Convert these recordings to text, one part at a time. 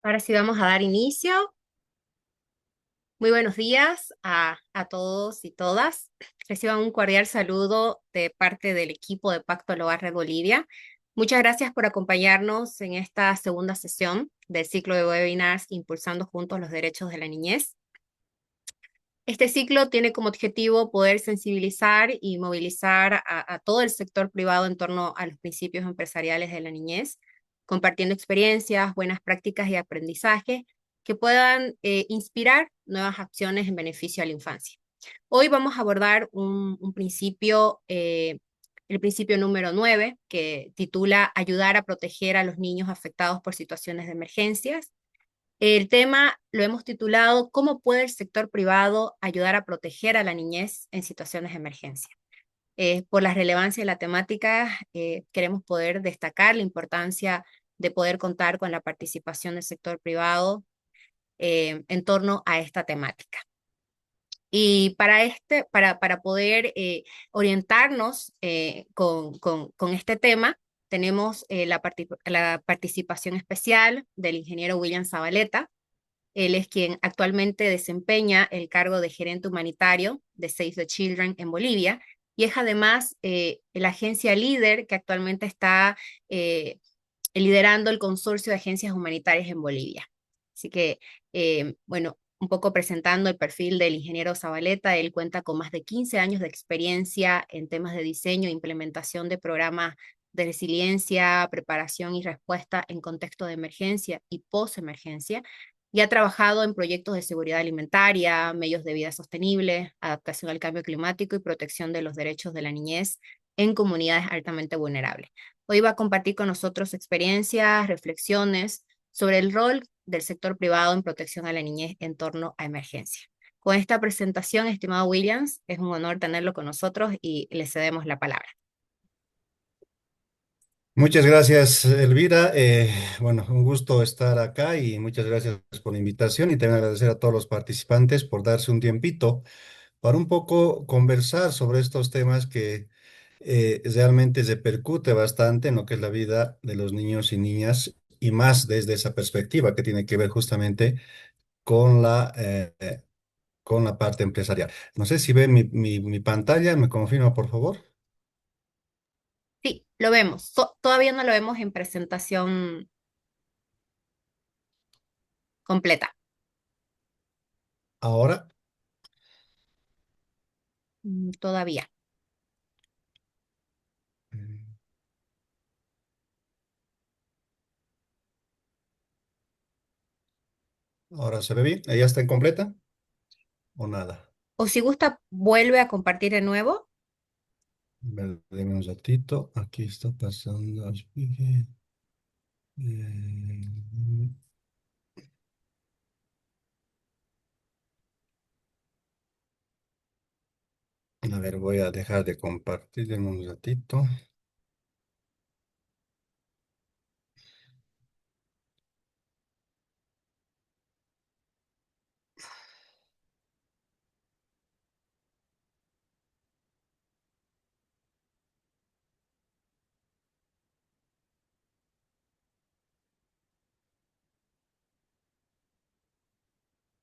Ahora sí vamos a dar inicio. Muy buenos días a todos y todas. Reciban un cordial saludo de parte del equipo de Pacto al Hogar Red Bolivia. Muchas gracias por acompañarnos en esta segunda sesión del ciclo de webinars Impulsando Juntos los Derechos de la Niñez. Este ciclo tiene como objetivo poder sensibilizar y movilizar a todo el sector privado en torno a los principios empresariales de la niñez, compartiendo experiencias, buenas prácticas y aprendizaje que puedan inspirar nuevas acciones en beneficio a la infancia. Hoy vamos a abordar un principio, el principio número 9, que titula Ayudar a proteger a los niños afectados por situaciones de emergencias. El tema lo hemos titulado ¿Cómo puede el sector privado ayudar a proteger a la niñez en situaciones de emergencia? Por la relevancia de la temática, queremos poder destacar la importancia de poder contar con la participación del sector privado en torno a esta temática. Y para poder orientarnos con este tema, tenemos la participación especial del ingeniero William Zabaleta. Él es quien actualmente desempeña el cargo de gerente humanitario de Save the Children en Bolivia y es además la agencia líder que actualmente está liderando el consorcio de agencias humanitarias en Bolivia. Así que, bueno, un poco presentando el perfil del ingeniero Zabaleta, él cuenta con más de 15 años de experiencia en temas de diseño e implementación de programas de resiliencia, preparación y respuesta en contexto de emergencia y post-emergencia, y ha trabajado en proyectos de seguridad alimentaria, medios de vida sostenibles, adaptación al cambio climático y protección de los derechos de la niñez en comunidades altamente vulnerables. Hoy va a compartir con nosotros experiencias, reflexiones sobre el rol del sector privado en protección a la niñez en torno a emergencia. Con esta presentación, estimado Williams, es un honor tenerlo con nosotros y le cedemos la palabra. Muchas gracias, Elvira. Bueno, un gusto estar acá y muchas gracias por la invitación y también agradecer a todos los participantes por darse un tiempito para un poco conversar sobre estos temas que realmente se percute bastante en lo que es la vida de los niños y niñas y más desde esa perspectiva que tiene que ver justamente con con la parte empresarial. No sé si ve mi pantalla, ¿me confirma, por favor? Sí, lo vemos. Todavía no lo vemos en presentación completa. Ahora. Todavía. Ahora se ve bien. ¿Ya está en completa o nada? O si gusta, vuelve a compartir de nuevo. Deme un ratito. Aquí está pasando. A ver, voy a dejar de compartir en un ratito.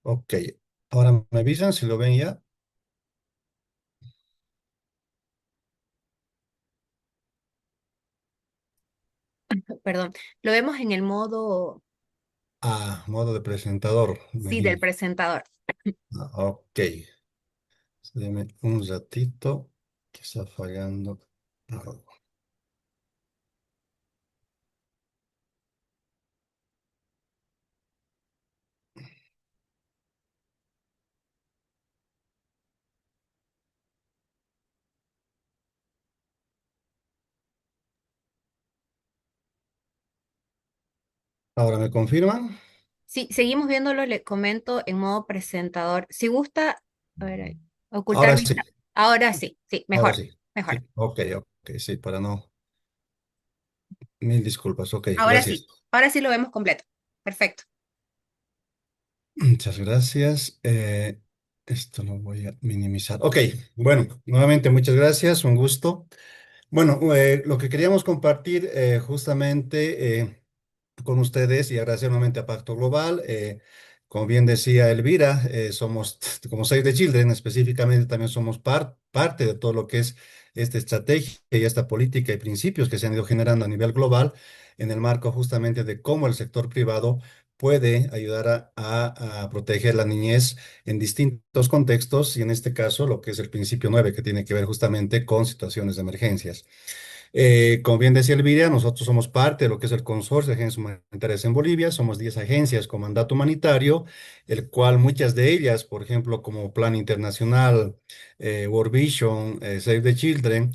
Ok. Ahora me avisan si lo ven ya. Perdón, lo vemos en el modo, Ah, modo de presentador. sí, del presentador. Ok. Deme un ratito que está fallando. algo. Ahora me confirman. Sí, seguimos viéndolo, le comento en modo presentador. Si gusta, a ver, ocultar Ahora mi... sí. Ahora sí, sí, Ahora mejor, sí. Sí. mejor. Ok, ok. Sí, para no. Mil disculpas. Ok, Ahora gracias. sí, ahora sí lo vemos completo. Perfecto. Muchas gracias. Esto lo voy a minimizar. Ok, bueno, nuevamente muchas gracias, un gusto. Bueno, lo que queríamos compartir justamente. con ustedes y agradecer nuevamente a Pacto Global. Como bien decía Elvira, somos como Save the Children, específicamente también somos parte de todo lo que es esta estrategia y esta política y principios que se han ido generando a nivel global en el marco justamente de cómo el sector privado puede ayudar a proteger la niñez en distintos contextos y en este caso lo que es el principio 9 que tiene que ver justamente con situaciones de emergencias. Como bien decía Elvira, nosotros somos parte de lo que es el Consorcio de Agencias Humanitarias en Bolivia. Somos 10 agencias con mandato humanitario, el cual muchas de ellas, por ejemplo, como Plan Internacional, World Vision, Save the Children,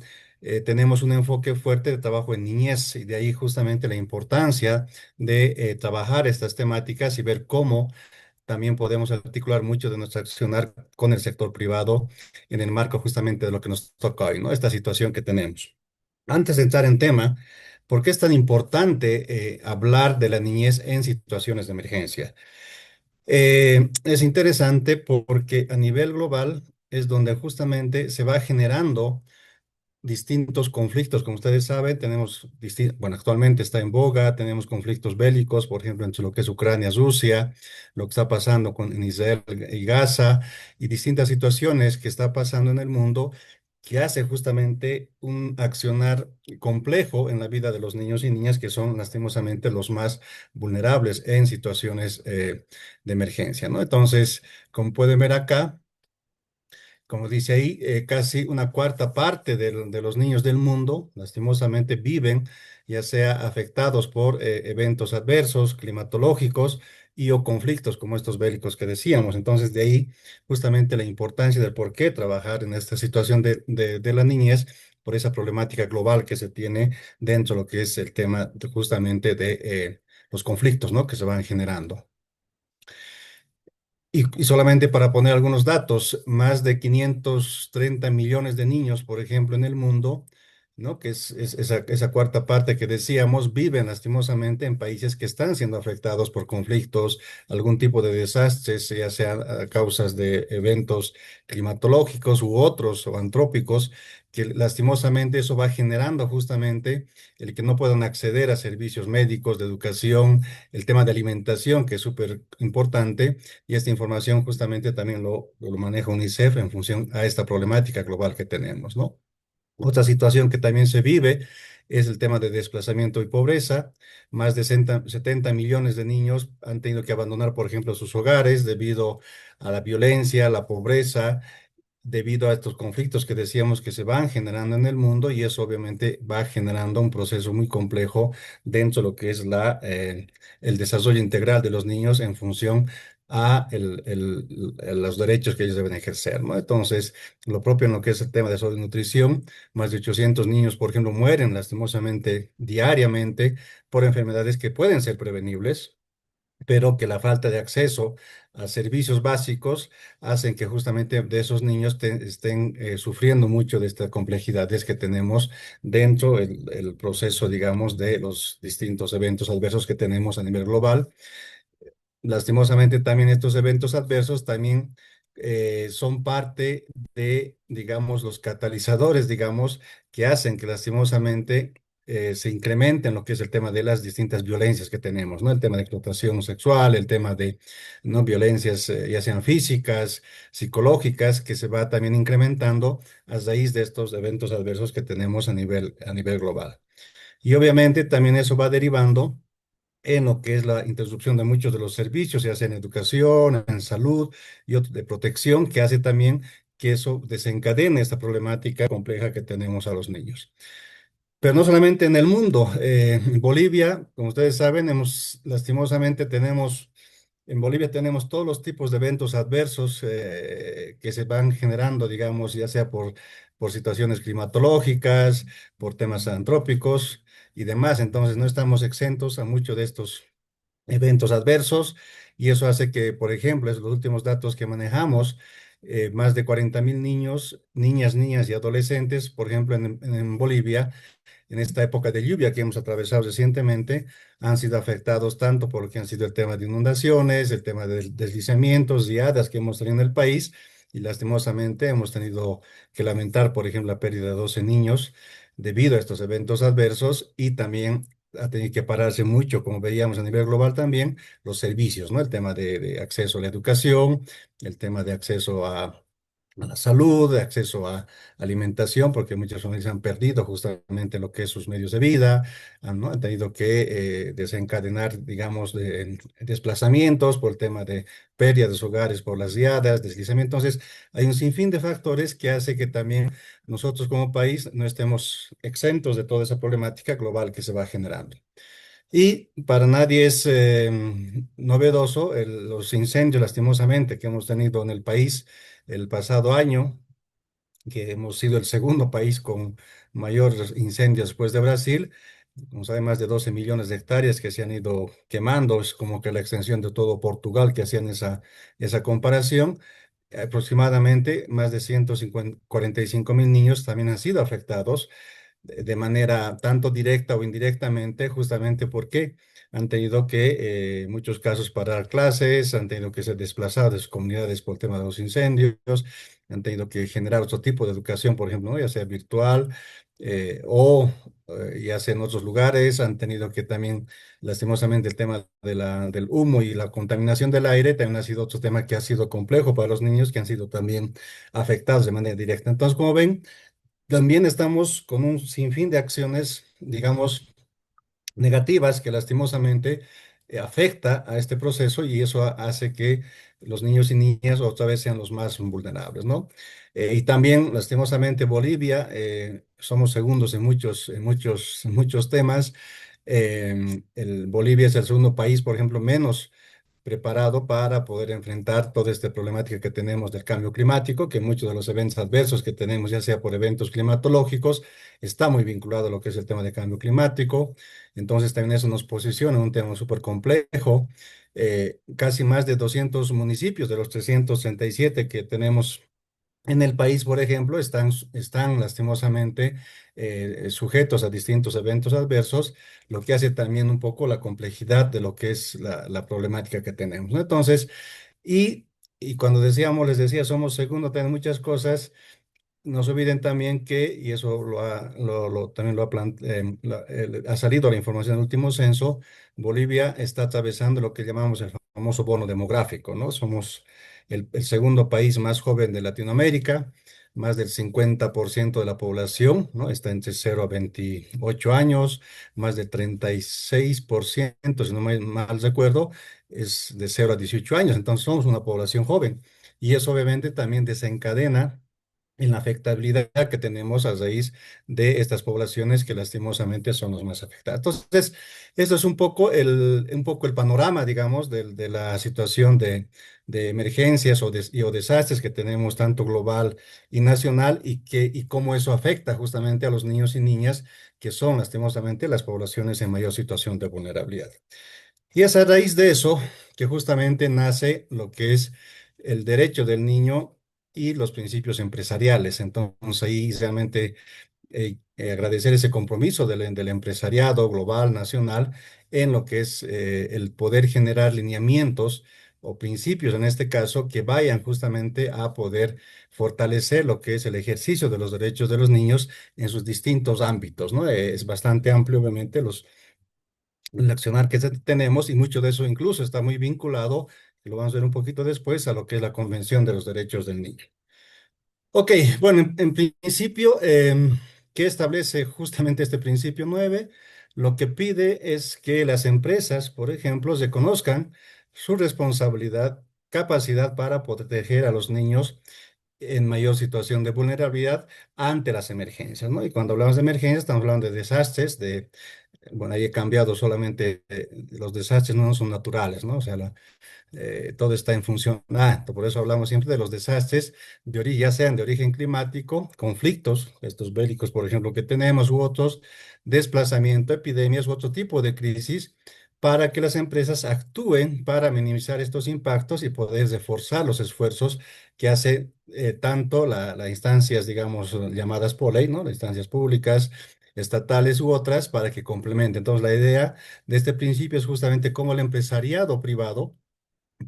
tenemos un enfoque fuerte de trabajo en niñez y de ahí justamente la importancia de trabajar estas temáticas y ver cómo también podemos articular mucho de nuestro accionar con el sector privado en el marco justamente de lo que nos toca hoy, ¿no? Esta situación que tenemos. Antes de entrar en tema, ¿por qué es tan importante hablar de la niñez en situaciones de emergencia? Es interesante porque a nivel global es donde justamente se va generando distintos conflictos. Como ustedes saben, tenemos, bueno, actualmente está en boga, tenemos conflictos bélicos, por ejemplo, entre lo que es Ucrania, Rusia, lo que está pasando en Israel y Gaza, y distintas situaciones que está pasando en el mundo que hace justamente un accionar complejo en la vida de los niños y niñas que son lastimosamente los más vulnerables en situaciones de emergencia, ¿no? Entonces, como pueden ver acá, como dice ahí, casi una cuarta parte de los niños del mundo, lastimosamente, viven ya sea afectados por eventos adversos, climatológicos y o conflictos como estos bélicos que decíamos. Entonces, de ahí justamente la importancia del por qué trabajar en esta situación de la niñez por esa problemática global que se tiene dentro de lo que es el tema justamente de los conflictos, ¿no? que se van generando. Y solamente para poner algunos datos, más de 530 millones de niños, por ejemplo, en el mundo, ¿no? Que es esa cuarta parte que decíamos, viven lastimosamente en países que están siendo afectados por conflictos, algún tipo de desastres, ya sean a causas de eventos climatológicos u otros o antrópicos, que lastimosamente eso va generando justamente el que no puedan acceder a servicios médicos, de educación, el tema de alimentación, que es súper importante y esta información justamente también lo maneja UNICEF en función a esta problemática global que tenemos, ¿no? Otra situación que también se vive es el tema de desplazamiento y pobreza. Más de 70 millones de niños han tenido que abandonar, por ejemplo, sus hogares debido a la violencia, la pobreza, debido a estos conflictos que decíamos que se van generando en el mundo y eso obviamente va generando un proceso muy complejo dentro de lo que es el desarrollo integral de los niños en función a los derechos que ellos deben ejercer, ¿no? Entonces, lo propio en lo que es el tema de salud y nutrición, más de 800 niños, por ejemplo, mueren lastimosamente diariamente por enfermedades que pueden ser prevenibles pero que la falta de acceso a servicios básicos hacen que justamente de esos niños estén sufriendo mucho de estas complejidades que tenemos dentro del proceso, digamos, de los distintos eventos adversos que tenemos a nivel global. Lastimosamente también estos eventos adversos también son parte de, digamos, los catalizadores, digamos, que hacen que lastimosamente se incrementen lo que es el tema de las distintas violencias que tenemos, ¿no? El tema de explotación sexual, el tema de, ¿no? violencias ya sean físicas, psicológicas, que se va también incrementando a raíz de estos eventos adversos que tenemos a nivel global. Y obviamente también eso va derivando en lo que es la interrupción de muchos de los servicios, ya sea en educación, en salud y otros de protección, que hace también que eso desencadene esta problemática compleja que tenemos a los niños. Pero no solamente en el mundo, en Bolivia, como ustedes saben, lastimosamente en Bolivia tenemos todos los tipos de eventos adversos que se van generando, digamos, ya sea por situaciones climatológicas, por temas antrópicos y demás. Entonces, no estamos exentos a muchos de estos eventos adversos y eso hace que, por ejemplo, es los últimos datos que manejamos, más de 40.000 niños, niñas y adolescentes, por ejemplo, en Bolivia, en esta época de lluvia que hemos atravesado recientemente, han sido afectados tanto por lo que han sido el tema de inundaciones, el tema de deslizamientos, riadas que hemos tenido en el país, y lastimosamente hemos tenido que lamentar, por ejemplo, la pérdida de 12 niños debido a estos eventos adversos y también ha tenido que pararse mucho, como veíamos a nivel global también, los servicios, ¿no? El tema de acceso a la educación, el tema de acceso a la salud, de acceso a alimentación, porque muchas familias han perdido justamente lo que es sus medios de vida, ¿no? Han tenido que desencadenar, digamos, desplazamientos por el tema de pérdida de sus hogares por las riadas, deslizamiento. Entonces, hay un sinfín de factores que hace que también nosotros como país no estemos exentos de toda esa problemática global que se va generando. Y para nadie es novedoso los incendios, lastimosamente, que hemos tenido en el país el pasado año, que hemos sido el segundo país con mayor incendios después de Brasil. Como sabe, más de 12 millones de hectáreas que se han ido quemando, es como que la extensión de todo Portugal que hacían esa comparación. Aproximadamente más de 145.000 niños también han sido afectados de manera tanto directa o indirectamente, justamente porque han tenido que, en muchos casos, parar clases, han tenido que ser desplazados de sus comunidades por el tema de los incendios, han tenido que generar otro tipo de educación, por ejemplo, ¿no? Ya sea virtual o ya sea en otros lugares, han tenido que también, lastimosamente, el tema del humo y la contaminación del aire también ha sido otro tema que ha sido complejo para los niños que han sido también afectados de manera directa. Entonces, como ven, también estamos con un sinfín de acciones, digamos, negativas que lastimosamente afecta a este proceso y eso hace que los niños y niñas otra vez sean los más vulnerables, ¿no? Y también, lastimosamente, Bolivia, somos segundos en muchos temas. Bolivia es el segundo país, por ejemplo, menos preparado para poder enfrentar toda esta problemática que tenemos del cambio climático, que muchos de los eventos adversos que tenemos, ya sea por eventos climatológicos, está muy vinculado a lo que es el tema de cambio climático. Entonces también eso nos posiciona en un tema súper complejo. Casi más de 200 municipios de los 337 que tenemos en el país, por ejemplo, están lastimosamente sujetos a distintos eventos adversos, lo que hace también un poco la complejidad de lo que es la problemática que tenemos, ¿no? Entonces, y, y cuando decíamos, les decía, somos segundo, tenemos muchas cosas. No se olviden también que, y eso también ha salido la información del último censo, Bolivia está atravesando lo que llamamos el famoso bono demográfico, ¿no? Somos el segundo país más joven de Latinoamérica, más del 50% de la población, ¿no? Está entre 0 a 28 años, más del 36%, si no mal recuerdo, es de 0 a 18 años, entonces somos una población joven. Y eso obviamente también desencadena en la afectabilidad que tenemos a raíz de estas poblaciones que lastimosamente son los más afectados. Entonces, esto es un poco el panorama, digamos, de la situación de emergencias o desastres que tenemos tanto global y nacional y cómo eso afecta justamente a los niños y niñas que son lastimosamente las poblaciones en mayor situación de vulnerabilidad. Y es a raíz de eso que justamente nace lo que es el derecho del niño y los principios empresariales. Entonces ahí realmente agradecer ese compromiso del empresariado global, nacional, en lo que es el poder generar lineamientos o principios, en este caso, que vayan justamente a poder fortalecer lo que es el ejercicio de los derechos de los niños en sus distintos ámbitos, ¿no? Es bastante amplio, obviamente, el accionar que tenemos y mucho de eso incluso está muy vinculado, y lo vamos a ver un poquito después, a lo que es la Convención de los Derechos del Niño. Ok, bueno, en principio, ¿qué establece justamente este principio 9? Lo que pide es que las empresas, por ejemplo, reconozcan su responsabilidad, capacidad para proteger a los niños en mayor situación de vulnerabilidad ante las emergencias, ¿no? Y cuando hablamos de emergencias, estamos hablando de desastres, bueno, ahí he cambiado solamente, los desastres no son naturales, ¿no? O sea, todo está en función. Por eso hablamos siempre de los desastres ya sean de origen climático, conflictos, estos bélicos, por ejemplo, que tenemos, u otros, desplazamiento, epidemias u otro tipo de crisis, para que las empresas actúen para minimizar estos impactos y poder reforzar los esfuerzos que hace tanto las instancias, digamos, llamadas por ley, ¿no? Las instancias públicas, estatales u otras, para que complementen. Entonces, la idea de este principio es justamente cómo el empresariado privado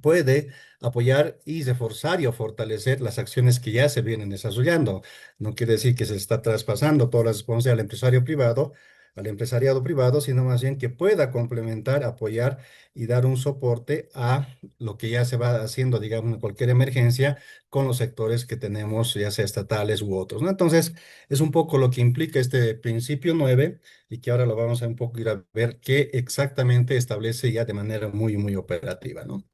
puede apoyar y reforzar y o fortalecer las acciones que ya se vienen desarrollando. No quiere decir que se está traspasando toda la responsabilidad al empresario privado, al empresariado privado, sino más bien que pueda complementar, apoyar y dar un soporte a lo que ya se va haciendo, digamos, en cualquier emergencia con los sectores que tenemos, ya sea estatales u otros, ¿no? Entonces, es un poco lo que implica este principio 9 y que ahora lo vamos a un poco ir a ver qué exactamente establece ya de manera muy, muy operativa, ¿no?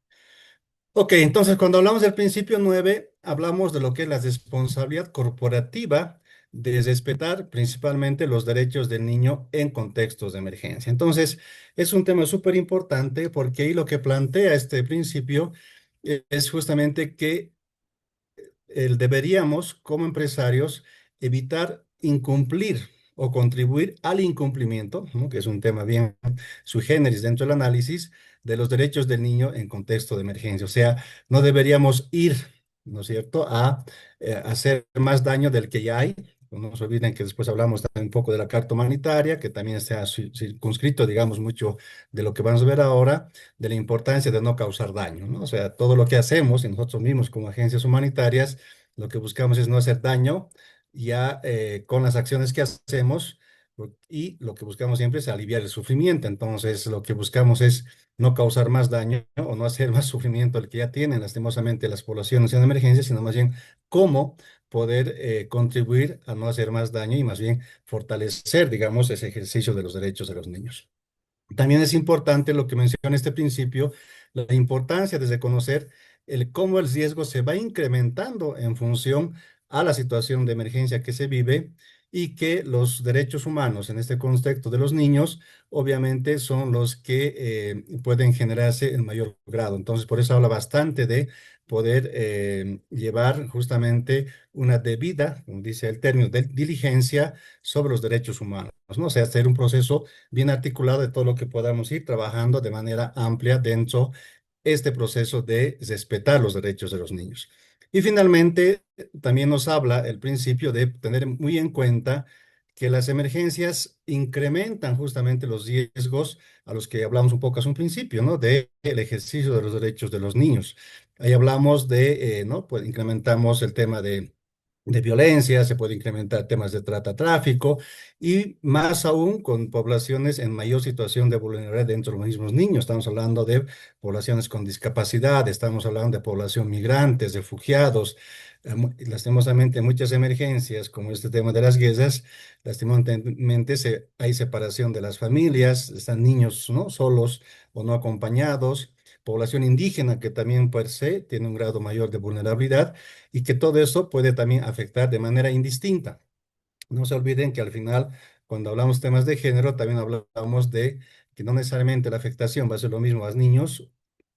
Ok, entonces cuando hablamos del principio 9 hablamos de lo que es la responsabilidad corporativa de respetar principalmente los derechos del niño en contextos de emergencia. Entonces, es un tema súper importante porque ahí lo que plantea este principio es justamente que deberíamos, como empresarios, evitar incumplir o contribuir al incumplimiento, ¿no? Que es un tema bien sui generis dentro del análisis de los derechos del niño en contexto de emergencia. O sea, no deberíamos ir, ¿no es cierto?, a hacer más daño del que ya hay. No se olviden que después hablamos también un poco de la carta humanitaria, que también se ha circunscrito, digamos, mucho de lo que vamos a ver ahora, de la importancia de no causar daño, ¿no? O sea, todo lo que hacemos y nosotros mismos como agencias humanitarias, lo que buscamos es no hacer daño ya con las acciones que hacemos y lo que buscamos siempre es aliviar el sufrimiento. Entonces, lo que buscamos es no causar más daño o no hacer más sufrimiento al que ya tienen lastimosamente las poblaciones en emergencia, sino más bien cómo poder contribuir a no hacer más daño y más bien fortalecer, digamos, ese ejercicio de los derechos de los niños. También es importante lo que menciona este principio, la importancia de reconocer cómo el riesgo se va incrementando en función a la situación de emergencia que se vive y que los derechos humanos en este contexto de los niños obviamente son los que pueden generarse en mayor grado. Entonces, por eso habla bastante de poder llevar justamente una debida, como dice el término, de diligencia sobre los derechos humanos, ¿no? O sea, hacer un proceso bien articulado de todo lo que podamos ir trabajando de manera amplia dentro de este proceso de respetar los derechos de los niños. Y finalmente, también nos habla el principio de tener muy en cuenta que las emergencias incrementan justamente los riesgos a los que hablamos un poco hace un principio, ¿no? De el ejercicio de los derechos de los niños. Ahí hablamos de, ¿no? Pues incrementamos el tema de violencia, se puede incrementar temas de trata, tráfico y más aún con poblaciones en mayor situación de vulnerabilidad dentro de los mismos niños. Estamos hablando de poblaciones con discapacidad, estamos hablando de población migrantes, refugiados. Lastimosamente, muchas emergencias, como este tema de las guerras, lastimosamente hay separación de las familias, están niños, ¿no? Solos o no acompañados, población indígena que también per se tiene un grado mayor de vulnerabilidad y que todo eso puede también afectar de manera indistinta. No se olviden que al final, cuando hablamos temas de género, también hablamos de que no necesariamente la afectación va a ser lo mismo a niños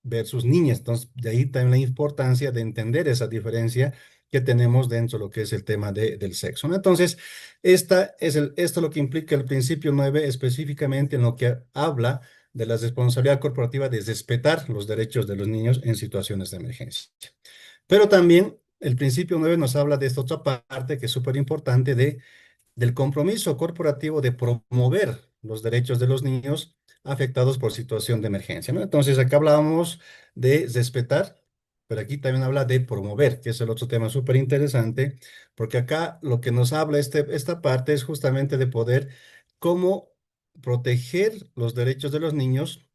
versus niñas. Entonces, de ahí también la importancia de entender esa diferencia que tenemos dentro de lo que es el tema del sexo, ¿no? Entonces, esto es lo que implica el principio 9 específicamente en lo que habla de la responsabilidad corporativa de respetar los derechos de los niños en situaciones de emergencia. Pero también el principio 9 nos habla de esta otra parte que es súper importante del compromiso corporativo de promover los derechos de los niños afectados por situación de emergencia, ¿no? Entonces, acá hablábamos de respetar, pero aquí también habla de promover, que es el otro tema súper interesante, porque acá lo que nos habla esta parte es justamente de poder cómo proteger los derechos de los niños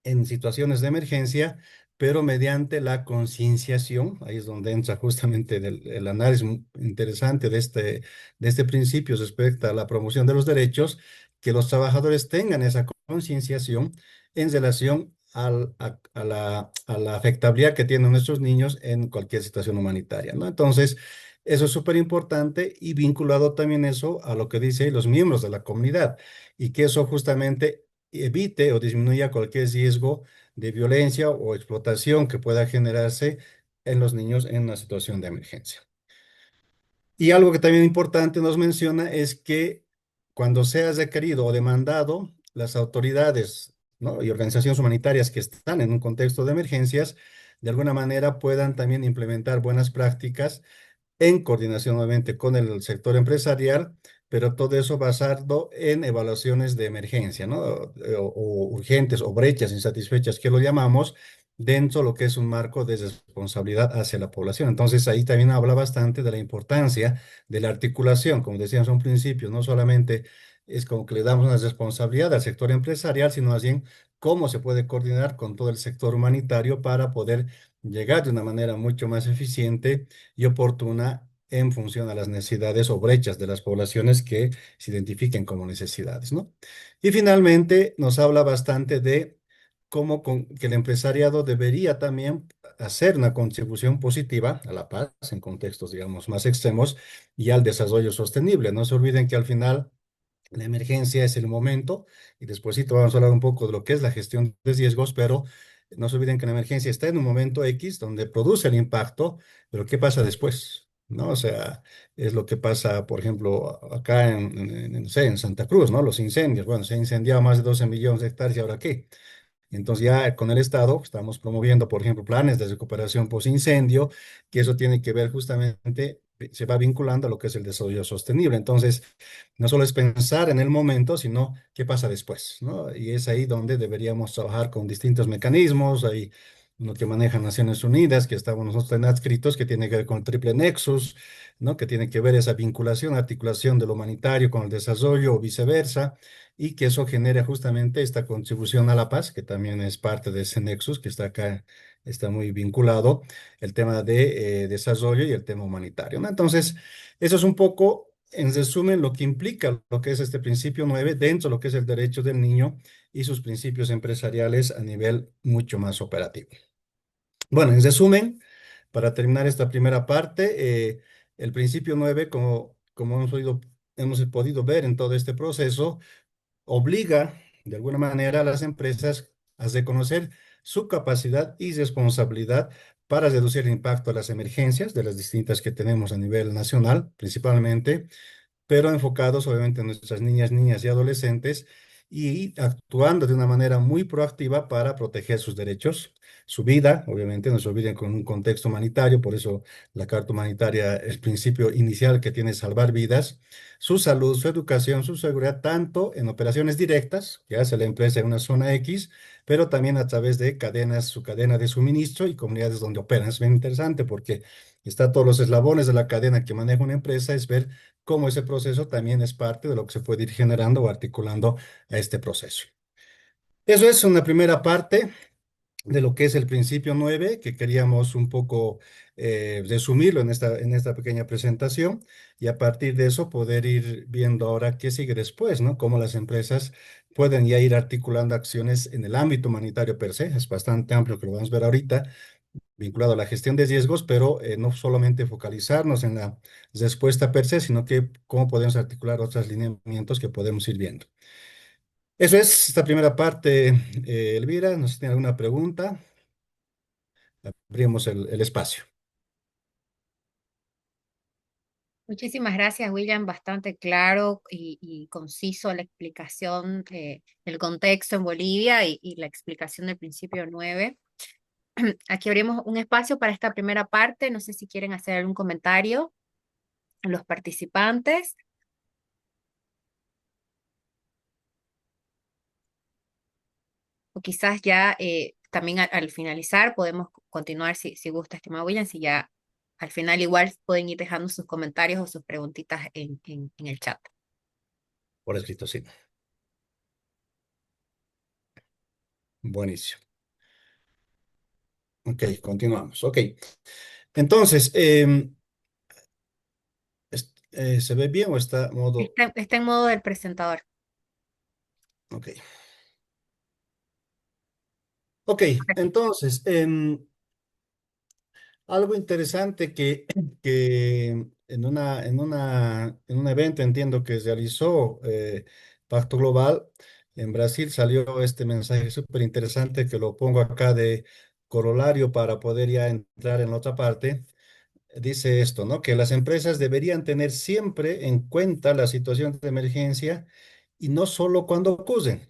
en situaciones de emergencia, pero mediante la concienciación, ahí es donde entra justamente el análisis interesante de este principio respecto a la promoción de los derechos, que los trabajadores tengan esa concienciación en relación a la afectabilidad que tienen nuestros niños en cualquier situación humanitaria, ¿no? Entonces, eso es súper importante y vinculado también eso a lo que dicen los miembros de la comunidad y que eso justamente evite o disminuya cualquier riesgo de violencia o explotación que pueda generarse en los niños en una situación de emergencia. Y algo que también importante nos menciona es que cuando sea requerido o demandado, las autoridades, ¿no? y organizaciones humanitarias que están en un contexto de emergencias, de alguna manera puedan también implementar buenas prácticas en coordinación nuevamente con el sector empresarial, pero todo eso basado en evaluaciones de emergencia, ¿no? O urgentes o brechas insatisfechas que lo llamamos dentro de lo que es un marco de responsabilidad hacia la población. Entonces ahí también habla bastante de la importancia de la articulación, como decíamos a un principio, no solamente es como que le damos una responsabilidad al sector empresarial, sino más bien cómo se puede coordinar con todo el sector humanitario para poder llegar de una manera mucho más eficiente y oportuna en función a las necesidades o brechas de las poblaciones que se identifiquen como necesidades, ¿no? Y finalmente nos habla bastante de que el empresariado debería también hacer una contribución positiva a la paz en contextos, digamos, más extremos y al desarrollo sostenible. No se olviden que al final la emergencia es el momento y después vamos a hablar un poco de lo que es la gestión de riesgos, pero no se olviden que la emergencia está en un momento X donde produce el impacto, pero ¿qué pasa después? ¿No? O sea, es lo que pasa, por ejemplo, acá no sé, en Santa Cruz, ¿no? Los incendios. Bueno, se han incendiado más de 12 millones de hectáreas y ahora qué. Entonces ya con el Estado estamos promoviendo, por ejemplo, planes de recuperación post-incendio, que eso tiene que ver justamente, se va vinculando a lo que es el desarrollo sostenible. Entonces, no solo es pensar en el momento, sino qué pasa después, ¿no? Y es ahí donde deberíamos trabajar con distintos mecanismos, hay uno que maneja Naciones Unidas, que estamos nosotros en adscritos, que tiene que ver con el triple nexus, ¿no? Que tiene que ver esa vinculación, articulación de lo humanitario con el desarrollo o viceversa y que eso genere justamente esta contribución a la paz, que también es parte de ese nexus que está acá, está muy vinculado, el tema de desarrollo y el tema humanitario, ¿no? Entonces, eso es un poco, en resumen, lo que implica lo que es este principio 9 dentro de lo que es el derecho del niño y sus principios empresariales a nivel mucho más operativo. Bueno, en resumen, para terminar esta primera parte, el principio 9 como hemos podido ver en todo este proceso, obliga de alguna manera a las empresas a reconocer su capacidad y responsabilidad para reducir el impacto de las emergencias, de las distintas que tenemos a nivel nacional, principalmente, pero enfocados obviamente en nuestras niñas y adolescentes y actuando de una manera muy proactiva para proteger sus derechos, su vida, obviamente, no se olviden con un contexto humanitario, por eso la Carta Humanitaria, el principio inicial que tiene es salvar vidas, su salud, su educación, su seguridad, tanto en operaciones directas que hace la empresa en una zona X, pero también a través de cadenas, su cadena de suministro y comunidades donde operan. Es bien interesante porque está todos los eslabones de la cadena que maneja una empresa, es ver cómo ese proceso también es parte de lo que se puede ir generando o articulando a este proceso. Eso es una primera parte de lo que es el principio 9 que queríamos un poco resumirlo en esta pequeña presentación y a partir de eso poder ir viendo ahora qué sigue después, ¿no? Cómo las empresas pueden ya ir articulando acciones en el ámbito humanitario per se, es bastante amplio que lo vamos a ver ahorita, vinculado a la gestión de riesgos, pero no solamente focalizarnos en la respuesta per se, sino que cómo podemos articular otros lineamientos que podemos ir viendo. Eso es esta primera parte, Elvira. No sé si tiene alguna pregunta. Abrimos el espacio. Muchísimas gracias, William. Bastante claro y conciso la explicación del contexto en Bolivia y la explicación del principio 9. Aquí abrimos un espacio para esta primera parte. No sé si quieren hacer algún comentario los participantes o quizás ya también al finalizar podemos continuar si gusta, estimado William, si ya al final igual pueden ir dejando sus comentarios o sus preguntitas en el chat. Por escrito, sí. Buenísimo. Ok, continuamos. Ok. Entonces, ¿se ve bien o está modo? Está en modo del presentador. Ok. Ok, entonces, algo interesante que en un evento, entiendo que realizó Pacto Global, en Brasil salió este mensaje súper interesante que lo pongo acá de corolario para poder ya entrar en la otra parte. Dice esto, ¿no? Que las empresas deberían tener siempre en cuenta la situación de emergencia y no solo cuando ocurren.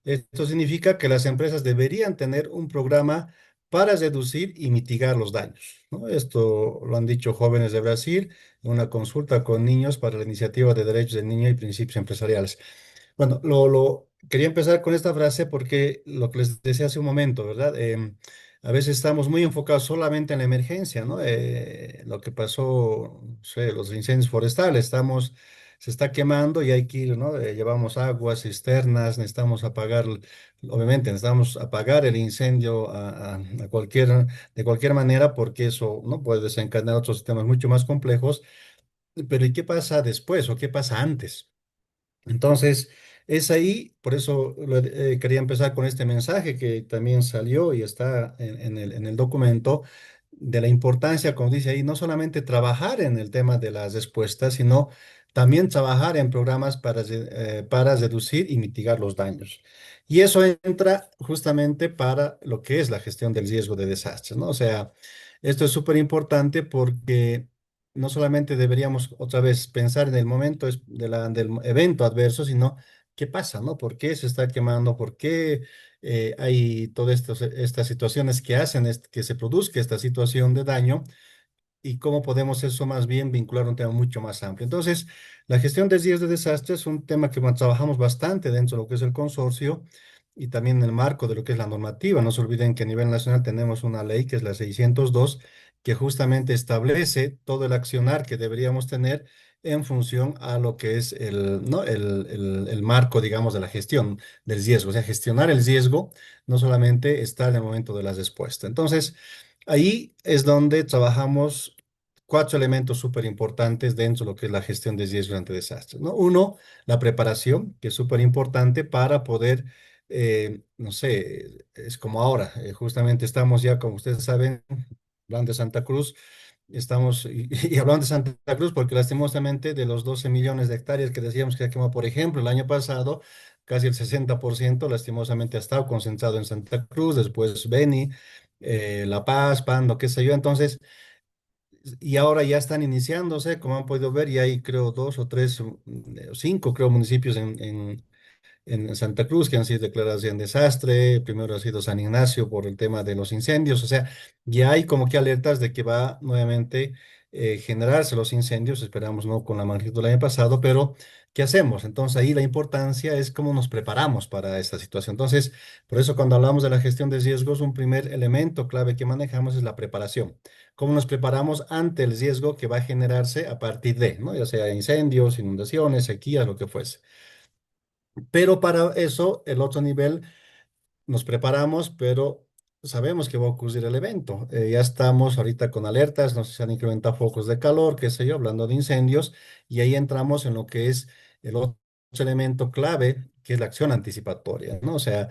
Esto significa que las empresas deberían tener un programa para reducir y mitigar los daños, ¿no? Esto lo han dicho jóvenes de Brasil en una consulta con niños para la iniciativa de derechos del niño y principios empresariales. Bueno, quería empezar con esta frase porque lo que les decía hace un momento, ¿verdad? A veces estamos muy enfocados solamente en la emergencia, ¿no? Lo que pasó, no sé, los incendios forestales, estamos se está quemando y hay que ir, ¿no? Llevamos aguas, cisternas, necesitamos apagar, obviamente necesitamos apagar el incendio a cualquier, de cualquier manera porque eso, ¿no? Puede desencadenar otros sistemas mucho más complejos. Pero ¿y qué pasa después o qué pasa antes? Entonces, es ahí, por eso quería empezar con este mensaje que también salió y está en el documento, de la importancia, como dice ahí, no solamente trabajar en el tema de las respuestas, sino también trabajar en programas para reducir y mitigar los daños. Y eso entra justamente para lo que es la gestión del riesgo de desastres, ¿no? O sea, esto es súper importante porque no solamente deberíamos otra vez pensar en el momento del evento adverso, sino qué pasa, ¿no? ¿Por qué se está quemando? ¿Por qué hay todas estas situaciones que hacen que se produzca esta situación de daño? Y cómo podemos eso más bien vincular a un tema mucho más amplio. Entonces, la gestión de riesgos de desastre es un tema que trabajamos bastante dentro de lo que es el consorcio y también en el marco de lo que es la normativa. No se olviden que a nivel nacional tenemos una ley que es la 602, que justamente establece todo el accionar que deberíamos tener en función a lo que es el, ¿no? el marco, digamos, de la gestión del riesgo. O sea, gestionar el riesgo, no solamente estar en el momento de la respuesta. Entonces, ahí es donde trabajamos cuatro elementos súper importantes dentro de lo que es la gestión de riesgos ante desastres, ¿no? Uno, la preparación, que es súper importante para poder, no sé, es como ahora, justamente estamos ya, como ustedes saben, hablando de Santa Cruz, estamos, y hablando de Santa Cruz, porque lastimosamente de los 12 millones de hectáreas que decíamos que ha quemado, por ejemplo, el año pasado, casi el 60% lastimosamente ha estado concentrado en Santa Cruz, después Beni, La Paz, Pando, qué sé yo. Entonces, y ahora ya están iniciándose, como han podido ver, y hay creo dos o tres, cinco creo municipios en Santa Cruz que han sido declarados en desastre. Primero ha sido San Ignacio por el tema de los incendios. O sea, ya hay como que alertas de que va nuevamente generarse los incendios. Esperamos no con la magnitud del año pasado, pero ¿qué hacemos? Entonces ahí la importancia es cómo nos preparamos para esta situación. Entonces, por eso cuando hablamos de la gestión de riesgos, un primer elemento clave que manejamos es la preparación. ¿Cómo nos preparamos ante el riesgo que va a generarse a partir de, ¿no? Ya sea incendios, inundaciones, sequías, lo que fuese. Pero para eso, el otro nivel, nos preparamos, pero sabemos que va a ocurrir el evento. Ya estamos ahorita con alertas, no sé si se han incrementado focos de calor, qué sé yo, hablando de incendios, y ahí entramos en lo que es el otro elemento clave, que es la acción anticipatoria, ¿no? O sea,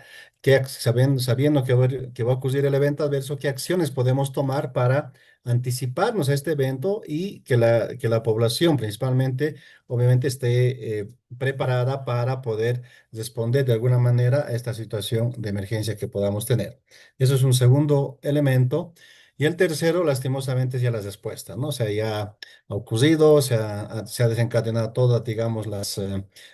sabiendo que va a ocurrir el evento adverso, ¿qué acciones podemos tomar para anticiparnos a este evento y que la población principalmente, obviamente, esté preparada para poder responder de alguna manera a esta situación de emergencia que podamos tener? Eso es un segundo elemento. Y el tercero, lastimosamente, es ya la respuesta, ¿no? O sea, ya ha ocurrido, se ha desencadenado todas, digamos, las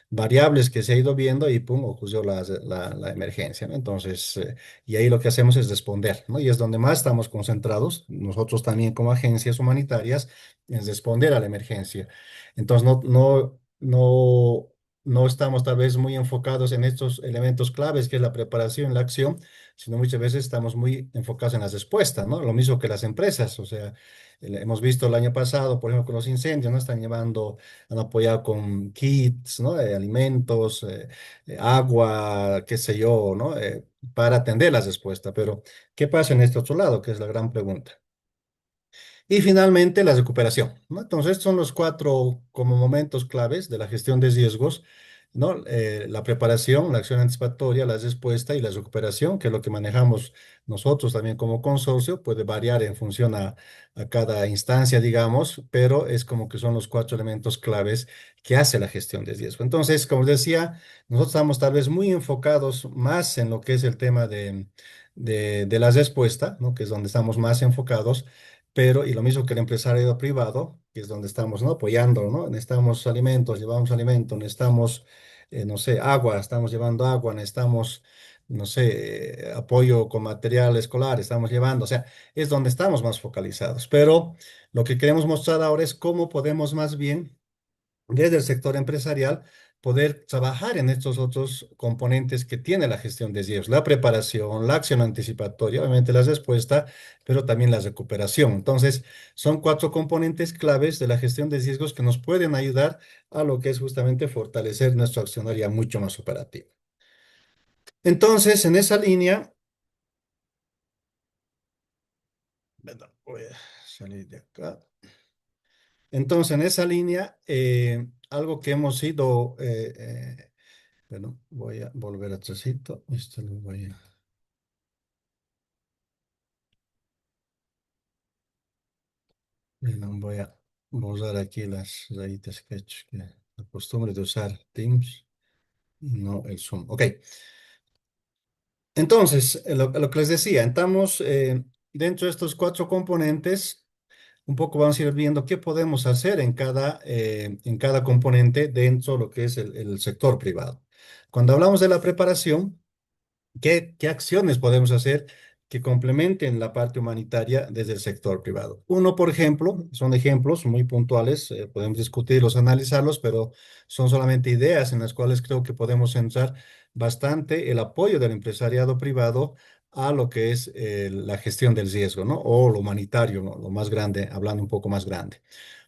variables que se ha ido viendo y pum, ocurrió la emergencia, ¿no? Entonces, y ahí lo que hacemos es responder, ¿no? Y es donde más estamos concentrados, nosotros también como agencias humanitarias, en responder a la emergencia. Entonces, no estamos tal vez muy enfocados en estos elementos claves, que es la preparación, la acción, sino muchas veces estamos muy enfocados en las respuestas, ¿no? Lo mismo que las empresas, o sea, hemos visto el año pasado, por ejemplo, con los incendios, ¿no? Han apoyado con kits, ¿no? Alimentos, agua, qué sé yo, ¿no? Para atender las respuestas. Pero, ¿qué pasa en este otro lado? Que es la gran pregunta. Y finalmente, la recuperación, ¿no? Entonces, estos son los cuatro como momentos claves de la gestión de riesgos, ¿no? La preparación, la acción anticipatoria, la respuesta y la recuperación, que es lo que manejamos nosotros también como consorcio. Puede variar en función a cada instancia, digamos, pero es como que son los cuatro elementos claves que hace la gestión de riesgo. Entonces, como decía, nosotros estamos tal vez muy enfocados más en lo que es el tema de la respuesta, ¿no? Que es donde estamos más enfocados, pero, y lo mismo que el empresario privado, que es donde estamos, ¿no? Apoyando, ¿no? Necesitamos alimentos, llevamos alimentos, necesitamos, no sé, agua, estamos llevando agua, necesitamos, no sé, apoyo con material escolar, estamos llevando, o sea, es donde estamos más focalizados. Pero lo que queremos mostrar ahora es cómo podemos más bien desde el sector empresarial, poder trabajar en estos otros componentes que tiene la gestión de riesgos, la preparación, la acción anticipatoria, obviamente la respuesta, pero también la recuperación. Entonces, son cuatro componentes claves de la gestión de riesgos que nos pueden ayudar a lo que es justamente fortalecer nuestra accionaria mucho más operativa. Entonces, en esa línea, perdón, voy a salir de acá. Entonces, en esa línea, algo que hemos ido, bueno, voy a volver atrásito. Esto lo voy a, bueno, voy a borrar aquí las rayitas que he hecho, que la costumbre de usar Teams y no el Zoom. Ok, entonces, lo que les decía, estamos dentro de estos cuatro componentes. Un poco vamos a ir viendo qué podemos hacer en cada componente dentro de lo que es el sector privado. Cuando hablamos de la preparación, ¿qué acciones podemos hacer que complementen la parte humanitaria desde el sector privado? Uno, por ejemplo, son ejemplos muy puntuales, podemos discutirlos, analizarlos, pero son solamente ideas en las cuales creo que podemos centrar bastante el apoyo del empresariado privado a lo que es la gestión del riesgo, ¿no? O lo humanitario, ¿no? Lo más grande, hablando un poco más grande.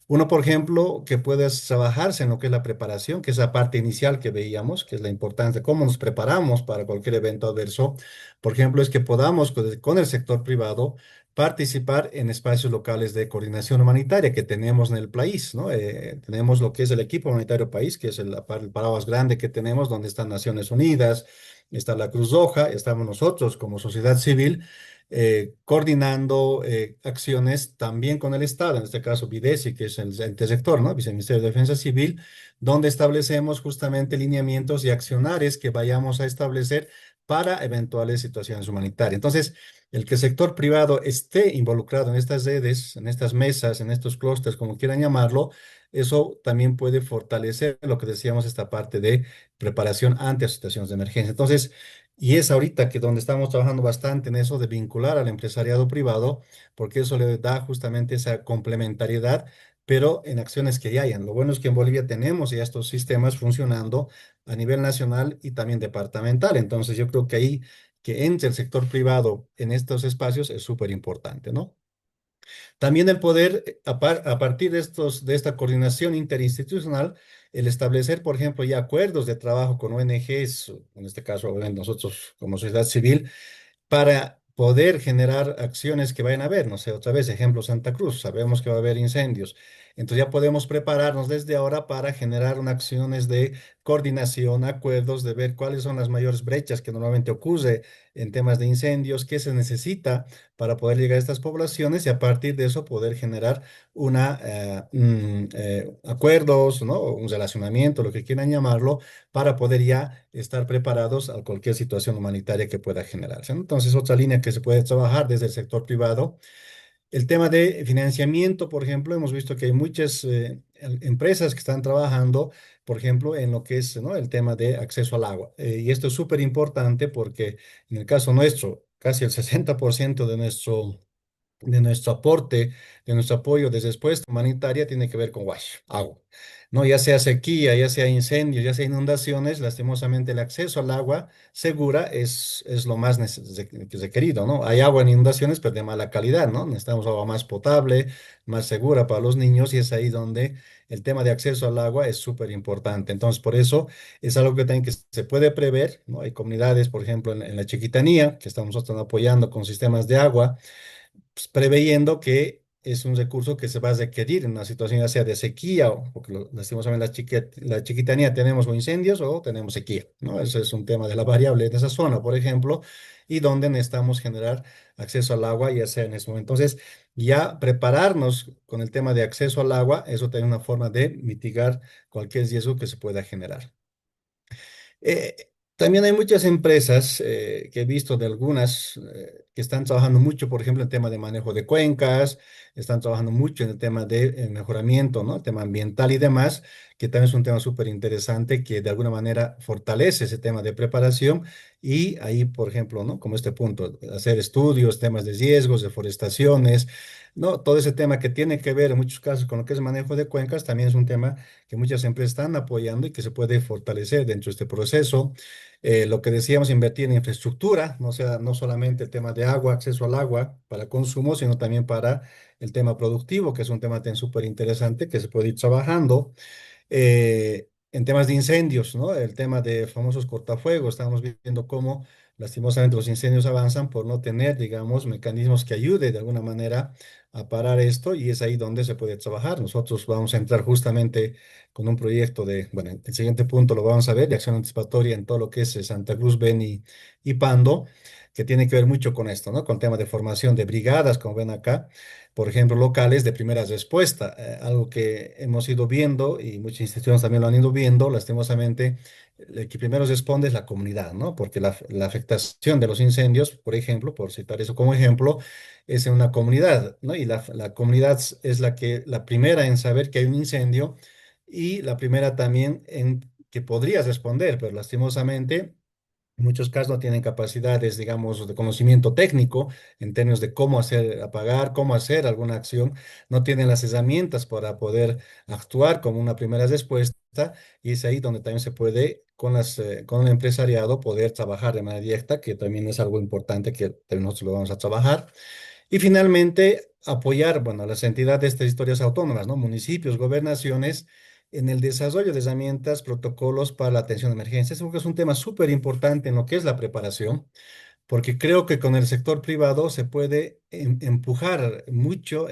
Uno, por ejemplo, que puedas trabajarse en lo que es la preparación, que es la parte inicial que veíamos, que es la importancia, cómo nos preparamos para cualquier evento adverso. Por ejemplo, es que podamos con el sector privado participar en espacios locales de coordinación humanitaria que tenemos en el país, ¿no? Tenemos lo que es el equipo humanitario país, que es el paraguas grande que tenemos, donde están Naciones Unidas, está la Cruz Roja, estamos nosotros como sociedad civil coordinando acciones también con el Estado, en este caso Videsi, que es el ente sector, ¿no? Viceministerio de Defensa Civil, donde establecemos justamente lineamientos y accionarios que vayamos a establecer para eventuales situaciones humanitarias. Entonces, el que el sector privado esté involucrado en estas redes, en estas mesas, en estos clústeres, como quieran llamarlo, eso también puede fortalecer lo que decíamos, esta parte de preparación ante situaciones de emergencia. Entonces, y es ahorita que donde estamos trabajando bastante en eso de vincular al empresariado privado, porque eso le da justamente esa complementariedad, pero en acciones que ya hayan. Lo bueno es que en Bolivia tenemos ya estos sistemas funcionando a nivel nacional y también departamental. Entonces yo creo que ahí que entre el sector privado en estos espacios es súper importante, ¿no? También el poder, a partir de de esta coordinación interinstitucional, el establecer, por ejemplo, ya acuerdos de trabajo con ONGs, en este caso, obviamente, nosotros como sociedad civil, para poder generar acciones que vayan a haber. No sé, otra vez, ejemplo Santa Cruz, sabemos que va a haber incendios. Entonces ya podemos prepararnos desde ahora para generar unas acciones de coordinación, acuerdos, de ver cuáles son las mayores brechas que normalmente ocurre en temas de incendios, qué se necesita para poder llegar a estas poblaciones y a partir de eso poder generar acuerdos, ¿no? Un relacionamiento, lo que quieran llamarlo, para poder ya estar preparados a cualquier situación humanitaria que pueda generarse, ¿no? Entonces, otra línea que se puede trabajar desde el sector privado. El tema de financiamiento, por ejemplo, hemos visto que hay muchas empresas que están trabajando, por ejemplo, en lo que es, ¿no? El tema de acceso al agua. Y esto es súper importante porque en el caso nuestro, casi el 60% de nuestro aporte, de nuestro apoyo de respuesta humanitaria tiene que ver con WASH, agua. ¿No? Ya sea sequía, ya sea incendios, ya sea inundaciones, lastimosamente el acceso al agua segura es lo más requerido, ¿no? Hay agua en inundaciones, pero de mala calidad, ¿no? Necesitamos agua más potable, más segura para los niños y es ahí donde el tema de acceso al agua es súper importante. Entonces, por eso es algo que también que se puede prever, ¿no? Hay comunidades, por ejemplo, en la Chiquitanía, que estamos nosotros apoyando con sistemas de agua pues, preveyendo que es un recurso que se va a requerir en una situación ya sea de sequía, o porque lastimosamente la chiquitanía tenemos o incendios o tenemos sequía, ¿no? Ese es un tema de la variable de esa zona, por ejemplo, y donde necesitamos generar acceso al agua, ya sea en ese momento. Entonces, ya prepararnos con el tema de acceso al agua, eso tiene una forma de mitigar cualquier riesgo que se pueda generar. Eh, También hay muchas empresas que he visto de algunas que están trabajando mucho, por ejemplo, en tema de manejo de cuencas, están trabajando mucho en el tema de mejoramiento, ¿no? El tema ambiental y demás, que también es un tema súper interesante que de alguna manera fortalece ese tema de preparación y ahí, por ejemplo, ¿no? Como este punto, hacer estudios, temas de riesgos, deforestaciones, ¿no? Todo ese tema que tiene que ver en muchos casos con lo que es manejo de cuencas, también es un tema que muchas empresas están apoyando y que se puede fortalecer dentro de este proceso. Lo que decíamos, invertir en infraestructura, no sea, no solamente el tema de agua, acceso al agua para consumo, sino también para el tema productivo, que es un tema también súper interesante que se puede ir trabajando. En temas de incendios, ¿no? El tema de famosos cortafuegos, estamos viendo cómo lastimosamente los incendios avanzan por no tener, digamos, mecanismos que ayuden de alguna manera a parar esto y es ahí donde se puede trabajar. Nosotros vamos a entrar justamente con un proyecto de, bueno, el siguiente punto lo vamos a ver, de acción anticipatoria en todo lo que es Santa Cruz, Beni y Pando, que tiene que ver mucho con esto, ¿no? Con temas de formación de brigadas, como ven acá por ejemplo, locales de primera respuesta, algo que hemos ido viendo y muchas instituciones también lo han ido viendo, lastimosamente, el que primero responde es la comunidad, ¿no? Porque la afectación de los incendios, por ejemplo, por citar eso como ejemplo, es en una comunidad, ¿no? Y la comunidad es la primera en saber que hay un incendio y la primera también en que podría responder, pero lastimosamente en muchos casos no tienen capacidades, digamos, de conocimiento técnico en términos de cómo hacer apagar, cómo hacer alguna acción. No tienen las herramientas para poder actuar como una primera respuesta y es ahí donde también se puede con el empresariado poder trabajar de manera directa, que también es algo importante que también nosotros lo vamos a trabajar. Y finalmente, apoyar, bueno, a las entidades de estas historias autónomas, ¿no? Municipios, gobernaciones, en el desarrollo de herramientas, protocolos para la atención de emergencias. Creo que es un tema súper importante en lo que es la preparación, porque creo que con el sector privado se puede empujar mucho.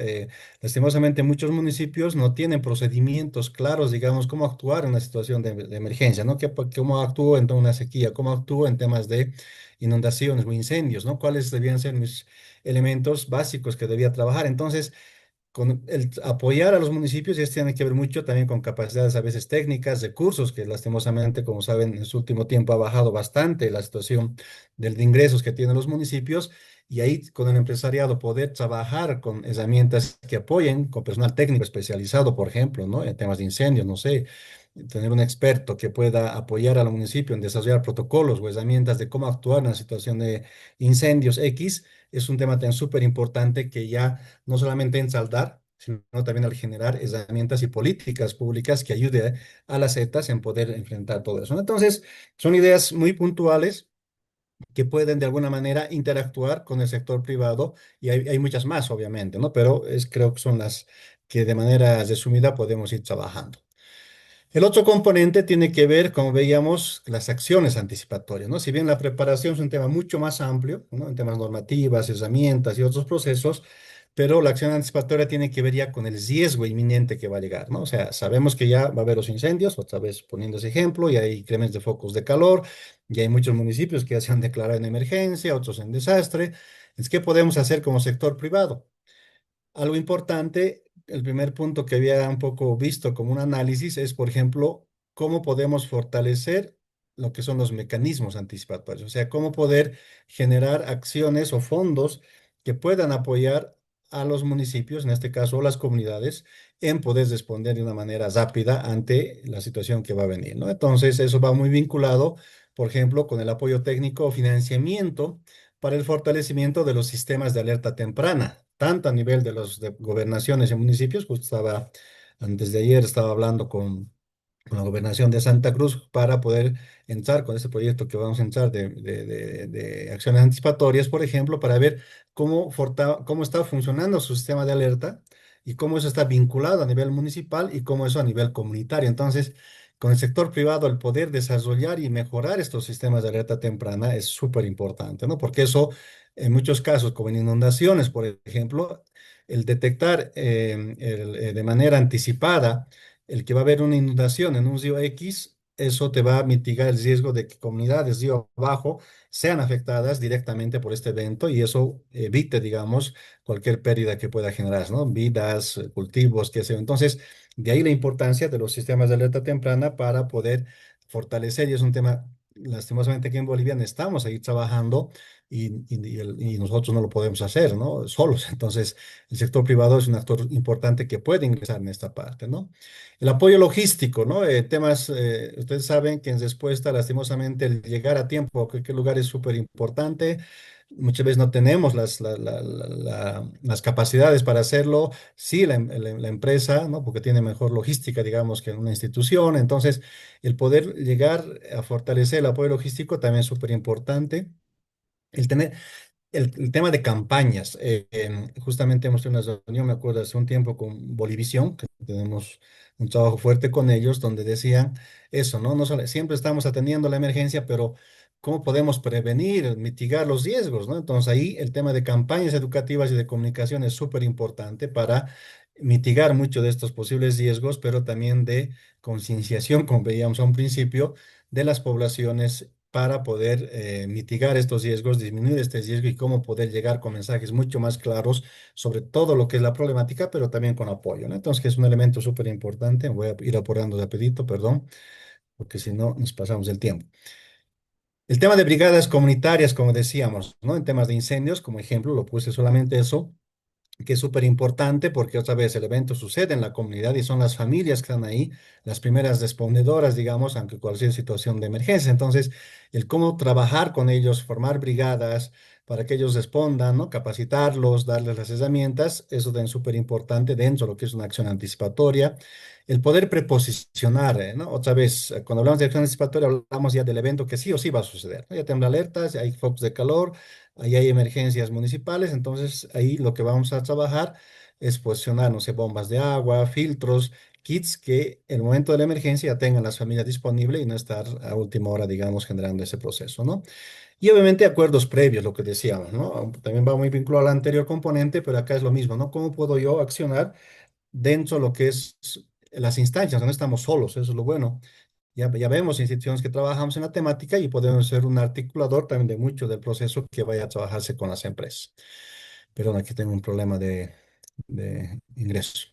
Lastimosamente, muchos municipios no tienen procedimientos claros, digamos, cómo actuar en una situación de emergencia, ¿no? ¿Cómo actúo en una sequía? ¿Cómo actúo en temas de inundaciones o incendios, ¿no? ¿Cuáles debían ser mis elementos básicos que debía trabajar? Entonces, con el apoyar a los municipios, y esto tiene que ver mucho también con capacidades a veces técnicas, recursos, que lastimosamente, como saben, en su último tiempo ha bajado bastante la situación de ingresos que tienen los municipios, y ahí con el empresariado poder trabajar con herramientas que apoyen, con personal técnico especializado, por ejemplo, ¿no? En temas de incendios, no sé, tener un experto que pueda apoyar al municipio en desarrollar protocolos o herramientas de cómo actuar en una situación de incendios X, es un tema también súper importante que ya no solamente en saldar, sino también al generar herramientas y políticas públicas que ayude a las ETAs en poder enfrentar todo eso, ¿no? Entonces, son ideas muy puntuales que pueden de alguna manera interactuar con el sector privado y hay muchas más, obviamente, ¿no? Pero creo que son las que de manera resumida podemos ir trabajando. El otro componente tiene que ver, como veíamos, las acciones anticipatorias, ¿no? Si bien la preparación es un tema mucho más amplio, ¿no? En temas normativas, herramientas y otros procesos, pero la acción anticipatoria tiene que ver ya con el riesgo inminente que va a llegar, ¿no? O sea, sabemos que ya va a haber los incendios, otra vez poniendo ese ejemplo, y hay incrementos de focos de calor, y hay muchos municipios que ya se han declarado en emergencia, otros en desastre. Entonces, ¿qué podemos hacer como sector privado? Algo importante, el primer punto que había un poco visto como un análisis es, por ejemplo, cómo podemos fortalecer lo que son los mecanismos anticipatorios, o sea, cómo poder generar acciones o fondos que puedan apoyar a los municipios, en este caso, o las comunidades, en poder responder de una manera rápida ante la situación que va a venir, ¿no? Entonces, eso va muy vinculado, por ejemplo, con el apoyo técnico o financiamiento para el fortalecimiento de los sistemas de alerta temprana, tanto a nivel de las gobernaciones y municipios, justo antes de ayer estaba hablando con la gobernación de Santa Cruz para poder entrar con este proyecto que vamos a entrar de acciones anticipatorias, por ejemplo, para ver cómo está funcionando su sistema de alerta y cómo eso está vinculado a nivel municipal y cómo eso a nivel comunitario. Entonces, con el sector privado, el poder desarrollar y mejorar estos sistemas de alerta temprana es súper importante, ¿no? Porque eso, en muchos casos, como en inundaciones, por ejemplo, el detectar de manera anticipada el que va a haber una inundación en un río X, eso te va a mitigar el riesgo de que comunidades río abajo sean afectadas directamente por este evento y eso evite, digamos, cualquier pérdida que pueda generar, ¿no? Vidas, cultivos, qué sé yo. Entonces, de ahí la importancia de los sistemas de alerta temprana para poder fortalecer, y es un tema lastimosamente aquí en Bolivia necesitamos seguir trabajando y nosotros no lo podemos hacer, ¿no? Solos. Entonces, el sector privado es un actor importante que puede ingresar en esta parte, ¿no? El apoyo logístico, ¿no? Temas, ustedes saben que en respuesta, lastimosamente, el llegar a tiempo a cualquier lugar es súper importante. Muchas veces no tenemos las capacidades para hacerlo. Sí, la empresa, ¿no? Porque tiene mejor logística, digamos, que una institución. Entonces, el poder llegar a fortalecer el apoyo logístico también es súper importante. El tener, el tema de campañas, justamente hemos tenido una reunión, me acuerdo, hace un tiempo con Bolivisión, que tenemos un trabajo fuerte con ellos, donde decían eso, ¿no? No solo, siempre estamos atendiendo la emergencia, pero ¿cómo podemos prevenir, mitigar los riesgos, ¿no? Entonces ahí el tema de campañas educativas y de comunicación es súper importante para mitigar mucho de estos posibles riesgos, pero también de concienciación, como veíamos a un principio, de las poblaciones para poder mitigar estos riesgos, disminuir este riesgo y cómo poder llegar con mensajes mucho más claros sobre todo lo que es la problemática, pero también con apoyo, ¿no? Entonces, que es un elemento súper importante. Voy a ir apurando rapidito, perdón, porque si no nos pasamos el tiempo. El tema de brigadas comunitarias, como decíamos, ¿no? En temas de incendios, como ejemplo, lo puse solamente eso que es súper importante porque otra vez el evento sucede en la comunidad y son las familias que están ahí, las primeras respondedoras, digamos, ante cualquier situación de emergencia. Entonces, el cómo trabajar con ellos, formar brigadas para que ellos respondan, ¿no? Capacitarlos, darles las herramientas, eso también es súper importante dentro de lo que es una acción anticipatoria. El poder preposicionar, ¿no? Otra vez, cuando hablamos de acción anticipatoria, hablamos ya del evento que sí o sí va a suceder, ¿no? Ya tendrá alertas, ya hay focos de calor, ahí hay emergencias municipales, entonces ahí lo que vamos a trabajar es posicionar, no sé, bombas de agua, filtros, kits que en el momento de la emergencia ya tengan las familias disponibles y no estar a última hora, digamos, generando ese proceso, ¿no? Y obviamente acuerdos previos, lo que decíamos, ¿no? También va muy vinculado al anterior componente, pero acá es lo mismo, ¿no? ¿Cómo puedo yo accionar dentro de lo que es las instancias? No estamos solos, eso es lo bueno. Ya vemos instituciones que trabajamos en la temática y podemos ser un articulador también de mucho del proceso que vaya a trabajarse con las empresas. Perdón, aquí tengo un problema de ingreso.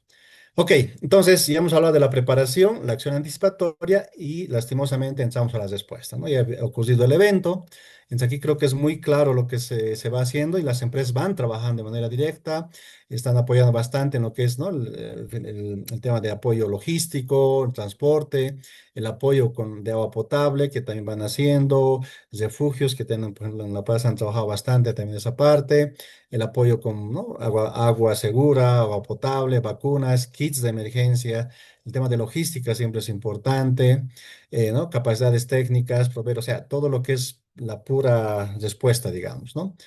Ok, entonces ya hemos hablado de la preparación, la acción anticipatoria y lastimosamente entramos a las respuestas, ¿no? Ya ha ocurrido el evento, entonces aquí creo que es muy claro lo que se va haciendo y las empresas van trabajando de manera directa, están apoyando bastante en lo que es, ¿no? El tema de apoyo logístico, el transporte, el apoyo de agua potable que también van haciendo, refugios que tienen, por ejemplo, en La Paz han trabajado bastante también esa parte, el apoyo con, ¿no? Agua segura, agua potable, vacunas, kits de emergencia. El tema de logística siempre es importante, ¿no? Capacidades técnicas, proveer, o sea, todo lo que es la pura respuesta, digamos, ¿no?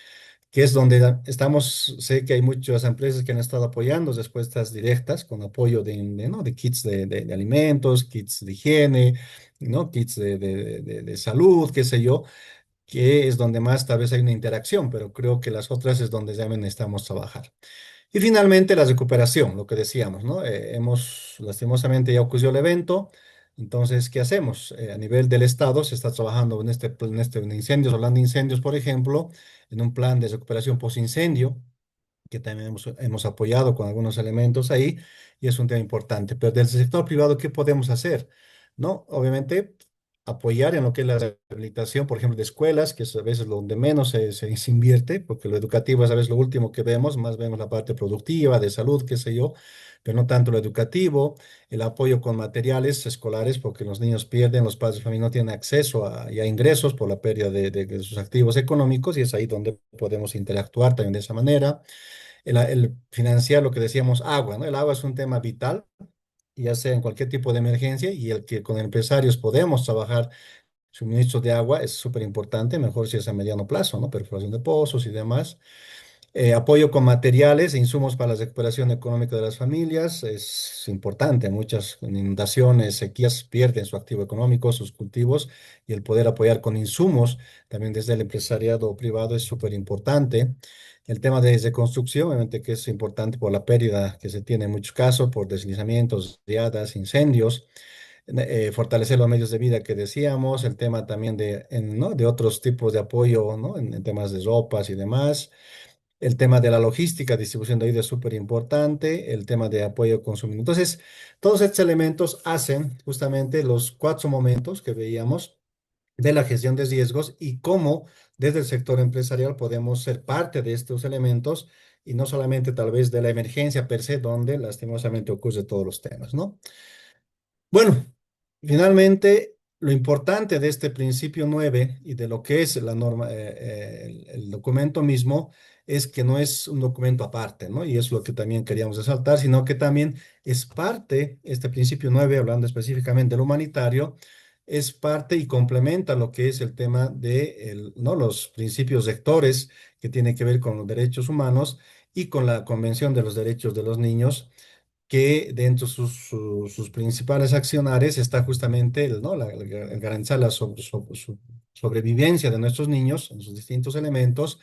Que es donde estamos, sé que hay muchas empresas que han estado apoyando respuestas directas con apoyo ¿no? de kits de alimentos, kits de higiene, ¿no? Kits de salud, qué sé yo, que es donde más tal vez hay una interacción, pero creo que las otras es donde ya necesitamos trabajar. Y finalmente la recuperación, lo que decíamos, ¿no? Lastimosamente ya ocurrió el evento, entonces, ¿qué hacemos? A nivel del Estado se está trabajando en incendios, hablando de incendios, por ejemplo, en un plan de recuperación post-incendio, que también hemos apoyado con algunos elementos ahí, y es un tema importante. Pero del sector privado, ¿qué podemos hacer? ¿No? Obviamente, apoyar en lo que es la rehabilitación, por ejemplo, de escuelas, que es a veces donde menos se invierte, porque lo educativo es a veces lo último que vemos, más vemos la parte productiva, de salud, qué sé yo, pero no tanto lo educativo, el apoyo con materiales escolares, porque los niños pierden, los padres de familia no tienen acceso a ingresos por la pérdida de sus activos económicos, y es ahí donde podemos interactuar también de esa manera el financiar lo que decíamos agua, ¿no? El agua es un tema vital, ya sea en cualquier tipo de emergencia, y el que con empresarios podemos trabajar suministro de agua es súper importante, mejor si es a mediano plazo, ¿no? Perforación de pozos y demás. Apoyo con materiales e insumos para la recuperación económica de las familias es importante. Muchas inundaciones, sequías pierden su activo económico, sus cultivos, y el poder apoyar con insumos también desde el empresariado privado es súper importante. El tema de reconstrucción, obviamente que es importante por la pérdida que se tiene en muchos casos, por deslizamientos, riadas, incendios. Fortalecer los medios de vida que decíamos, el tema también ¿no? de otros tipos de apoyo, ¿no? En temas de ropas y demás. El tema de la logística, distribución de ayuda es súper importante, el tema de apoyo al consumidor. Entonces, todos estos elementos hacen justamente los cuatro momentos que veíamos, de la gestión de riesgos y cómo desde el sector empresarial podemos ser parte de estos elementos y no solamente tal vez de la emergencia per se, donde lastimosamente ocurre todos los temas, ¿no? Bueno, finalmente, lo importante de este principio 9 y de lo que es la norma, el documento mismo, es que no es un documento aparte, ¿no? Y es lo que también queríamos resaltar, sino que también es parte, este principio 9, hablando específicamente del humanitario, es parte y complementa lo que es el tema de ¿no? Los principios rectores que tienen que ver con los derechos humanos y con la Convención de los Derechos de los Niños que dentro de sus principales accionarios está justamente ¿no? el garantizar la sobrevivencia de nuestros niños en sus distintos elementos,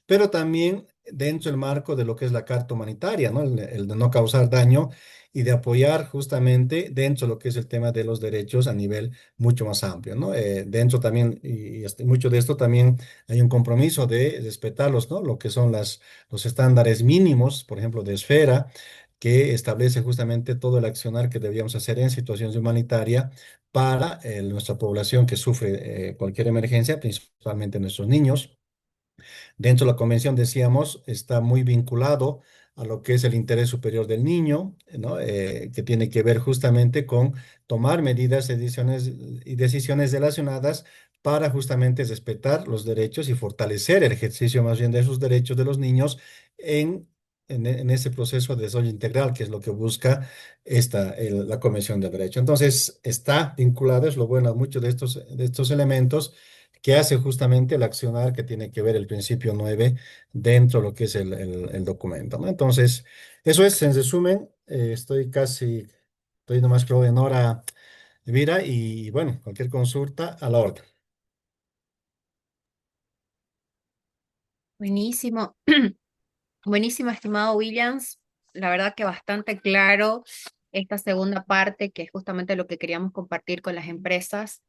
pero también dentro del marco de lo que es la Carta Humanitaria, ¿no? El de no causar daño y de apoyar justamente dentro de lo que es el tema de los derechos a nivel mucho más amplio, ¿no? Dentro también, mucho de esto también hay un compromiso de respetarlos, ¿no? Lo que son los estándares mínimos, por ejemplo, de esfera, que establece justamente todo el accionar que deberíamos hacer en situaciones de humanitaria para nuestra población que sufre cualquier emergencia, principalmente nuestros niños. Dentro de la convención, decíamos, está muy vinculado a lo que es el interés superior del niño, ¿no? Que tiene que ver justamente con tomar medidas y decisiones relacionadas para justamente respetar los derechos y fortalecer el ejercicio más bien de esos derechos de los niños en, en ese proceso de desarrollo integral, que es lo que busca la Convención de Derecho. Entonces, está vinculado, es lo bueno, a muchos de estos elementos que hace justamente el accionar que tiene que ver el principio 9 dentro de lo que es el documento, ¿no? Entonces, eso es, en resumen, estoy nomás creo en hora, Elvira, y bueno, cualquier consulta a la orden. Buenísimo. Buenísimo, estimado Williams. La verdad que bastante claro esta segunda parte, que es justamente lo que queríamos compartir con las empresas,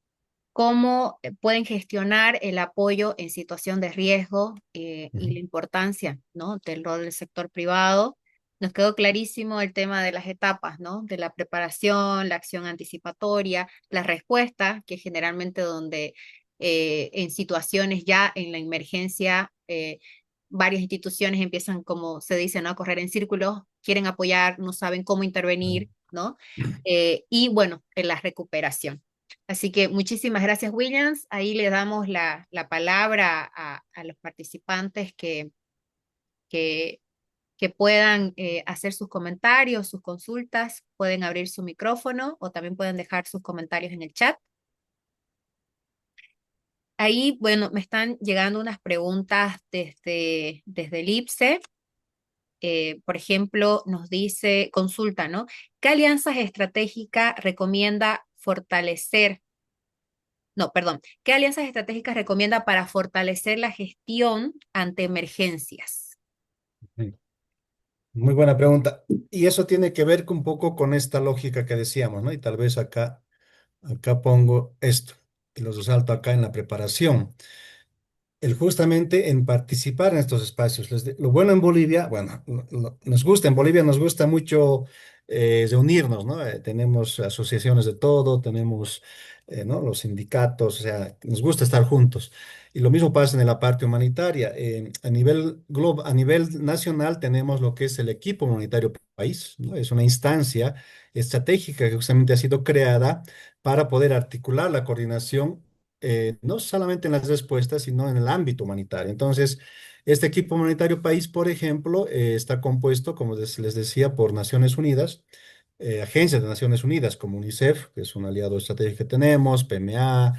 cómo pueden gestionar el apoyo en situación de riesgo y Ujú. la importancia, ¿no? Del rol del sector privado. Nos quedó clarísimo el tema de las etapas, ¿no? De la preparación, la acción anticipatoria, la respuesta, que generalmente donde en situaciones ya en la emergencia, varias instituciones empiezan, como se dice, ¿no? A correr en círculos, quieren apoyar, no saben cómo intervenir, ¿no? Y bueno, en la recuperación. Así que muchísimas gracias, Williams. Ahí le damos la palabra a los participantes que, que puedan hacer sus comentarios, sus consultas, pueden abrir su micrófono o también pueden dejar sus comentarios en el chat. Ahí, bueno, me están llegando unas preguntas desde el IPSE. Por ejemplo, nos dice, consulta, ¿no? ¿Qué alianzas estratégicas recomienda fortalecer? No, perdón. ¿Qué alianzas estratégicas recomienda para fortalecer la gestión ante emergencias? Sí. Muy buena pregunta. Y eso tiene que ver un poco con esta lógica que decíamos, ¿no? Y tal vez acá pongo esto, y los resalto acá en la preparación. El justamente en participar en estos espacios. Lo bueno en Bolivia, bueno, nos gusta, en Bolivia nos gusta mucho reunirnos, ¿no? Tenemos asociaciones de todo, tenemos, ¿no? Los sindicatos, o sea, nos gusta estar juntos. Y lo mismo pasa en la parte humanitaria. A nivel nacional tenemos lo que es el equipo humanitario país, ¿no? Es una instancia estratégica que justamente ha sido creada para poder articular la coordinación no solamente en las respuestas, sino en el ámbito humanitario. Entonces, este equipo humanitario país, por ejemplo, está compuesto, como les decía, por Naciones Unidas, agencias de Naciones Unidas como UNICEF, que es un aliado estratégico que tenemos, PMA,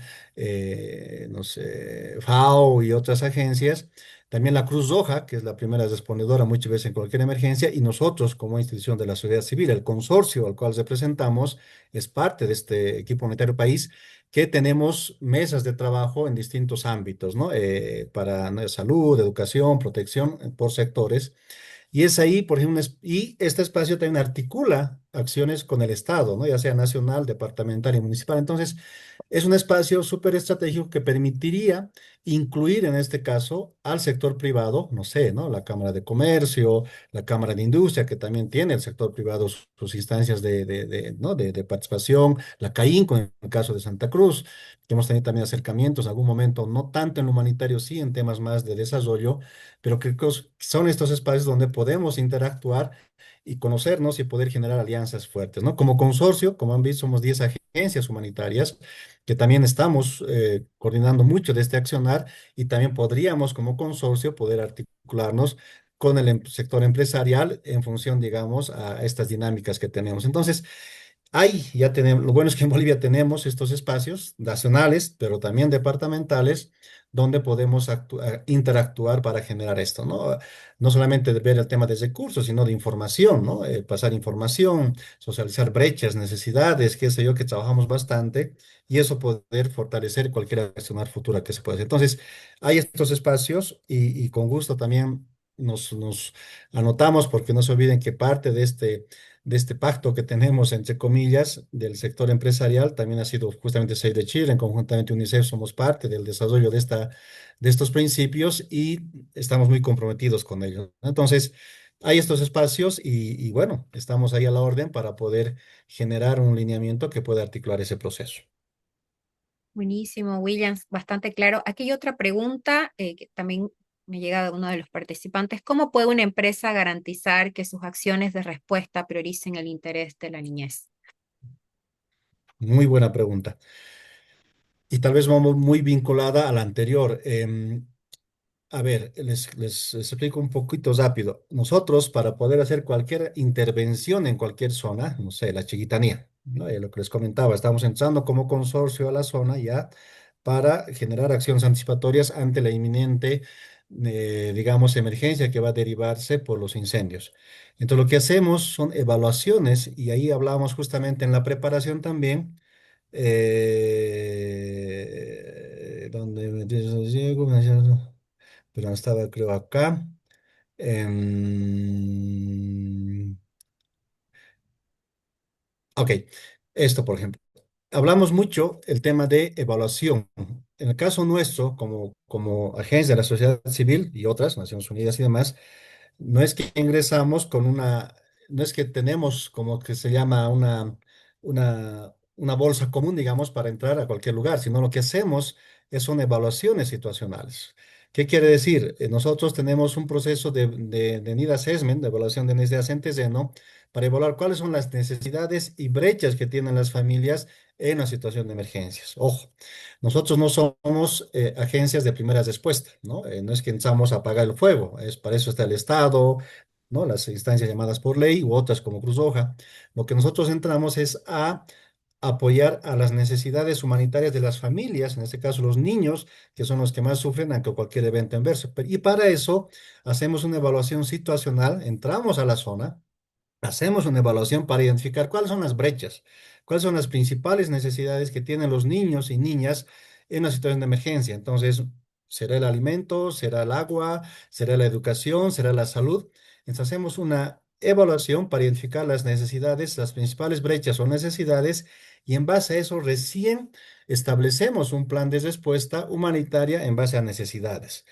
no sé, FAO y otras agencias. También la Cruz Roja, que es la primera respondedora muchas veces en cualquier emergencia, y nosotros como institución de la sociedad civil, el consorcio al cual representamos, es parte de este equipo humanitario país que tenemos mesas de trabajo en distintos ámbitos, ¿no? Para ¿no? Salud, educación, protección, por sectores. Y es ahí, por ejemplo, y este espacio también articula acciones con el Estado, ¿no? Ya sea nacional, departamental y municipal. Entonces, es un espacio súper estratégico que permitiría incluir en este caso al sector privado, no sé, ¿no? La Cámara de Comercio, la Cámara de Industria, que también tiene el sector privado sus instancias ¿no? de participación, la CAINCO en el caso de Santa Cruz, que hemos tenido también acercamientos en algún momento, no tanto en lo humanitario, sí en temas más de desarrollo, pero creo que son estos espacios donde podemos interactuar y conocernos y poder generar alianzas fuertes, ¿no? Como consorcio, como han visto, somos 10 agencias humanitarias que también estamos coordinando mucho de este accionar y también podríamos como consorcio poder articularnos con el sector empresarial en función, digamos, a estas dinámicas que tenemos. Entonces, ahí ya tenemos, lo bueno es que en Bolivia tenemos estos espacios nacionales, pero también departamentales, donde podemos interactuar para generar esto, ¿no? No solamente de ver el tema de recursos, sino de información, ¿no? Pasar información, socializar brechas, necesidades, qué sé yo, que trabajamos bastante, y eso poder fortalecer cualquier acción futura que se pueda hacer. Entonces, hay estos espacios y con gusto también nos anotamos, porque no se olviden que parte de este pacto que tenemos, entre comillas, del sector empresarial, también ha sido justamente Save the Children, conjuntamente UNICEF somos parte del desarrollo de estos principios y estamos muy comprometidos con ellos, ¿no? Entonces, hay estos espacios y bueno, estamos ahí a la orden para poder generar un lineamiento que pueda articular ese proceso. Buenísimo, Williams, bastante claro. Aquí hay otra pregunta que también me llega de uno de los participantes. ¿Cómo puede una empresa garantizar que sus acciones de respuesta prioricen el interés de la niñez? Muy buena pregunta. Y tal vez vamos muy vinculada a la anterior. A ver, les explico un poquito rápido. Nosotros, para poder hacer cualquier intervención en cualquier zona, no sé, la Chiquitanía, ¿no? Lo que les comentaba, estamos entrando como consorcio a la zona ya para generar acciones anticipatorias ante la inminente, digamos, emergencia que va a derivarse por los incendios. Entonces, lo que hacemos son evaluaciones y ahí hablábamos justamente en la preparación también donde pero no estaba, creo, acá. Em, ok, esto, por ejemplo. Hablamos mucho el tema de evaluación. En el caso nuestro, como agencia de la sociedad civil y otras, Naciones Unidas y demás, no es que ingresamos no es que tenemos como que se llama una bolsa común, digamos, para entrar a cualquier lugar, sino lo que hacemos son evaluaciones situacionales. ¿Qué quiere decir? Nosotros tenemos un proceso de need assessment, de evaluación de necesidades en terreno, para evaluar cuáles son las necesidades y brechas que tienen las familias en una situación de emergencias. Ojo, nosotros no somos agencias de primera respuesta, ¿no? No es que entramos a apagar el fuego, para eso está el Estado, ¿no? Las instancias llamadas por ley u otras como Cruz Roja. Lo que nosotros entramos es a apoyar a las necesidades humanitarias de las familias, en este caso los niños, que son los que más sufren ante cualquier evento adverso. Y para eso hacemos una evaluación situacional, entramos a la zona. Hacemos una evaluación para identificar cuáles son las brechas, cuáles son las principales necesidades que tienen los niños y niñas en una situación de emergencia. Entonces, será el alimento, será el agua, será la educación, será la salud. Entonces, hacemos una evaluación para identificar las necesidades, las principales brechas o necesidades, y en base a eso recién establecemos un plan de respuesta humanitaria en base a necesidades.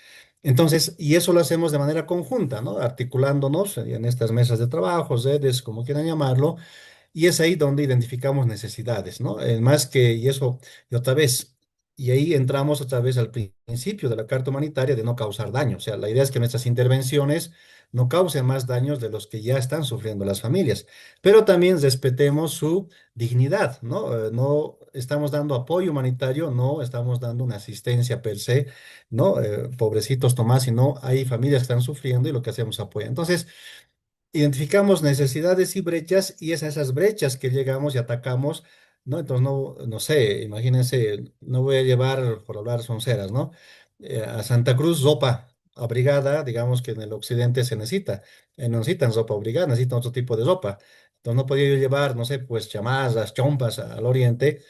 Entonces, y eso lo hacemos de manera conjunta, ¿no? Articulándonos en estas mesas de trabajo, redes, como quieran llamarlo, y es ahí donde identificamos necesidades, ¿no? Más que, y eso, y otra vez, y ahí entramos otra vez al principio de la Carta Humanitaria de no causar daño. O sea, la idea es que nuestras intervenciones no causen más daños de los que ya están sufriendo las familias, pero también respetemos su dignidad, ¿no? No estamos dando apoyo humanitario, no estamos dando una asistencia per se, ¿no? Pobrecitos Tomás, sino hay familias que están sufriendo y lo que hacemos es apoyar. Entonces, identificamos necesidades y brechas y es a esas brechas que llegamos y atacamos, ¿no? Entonces, no sé, imagínense, no voy a llevar, por hablar sonceras, ¿no? A Santa Cruz ropa abrigada, digamos que en el occidente se necesita. No necesitan ropa abrigada, necesitan otro tipo de ropa. Entonces, no podía yo llevar, no sé, pues chamarras, chompas al oriente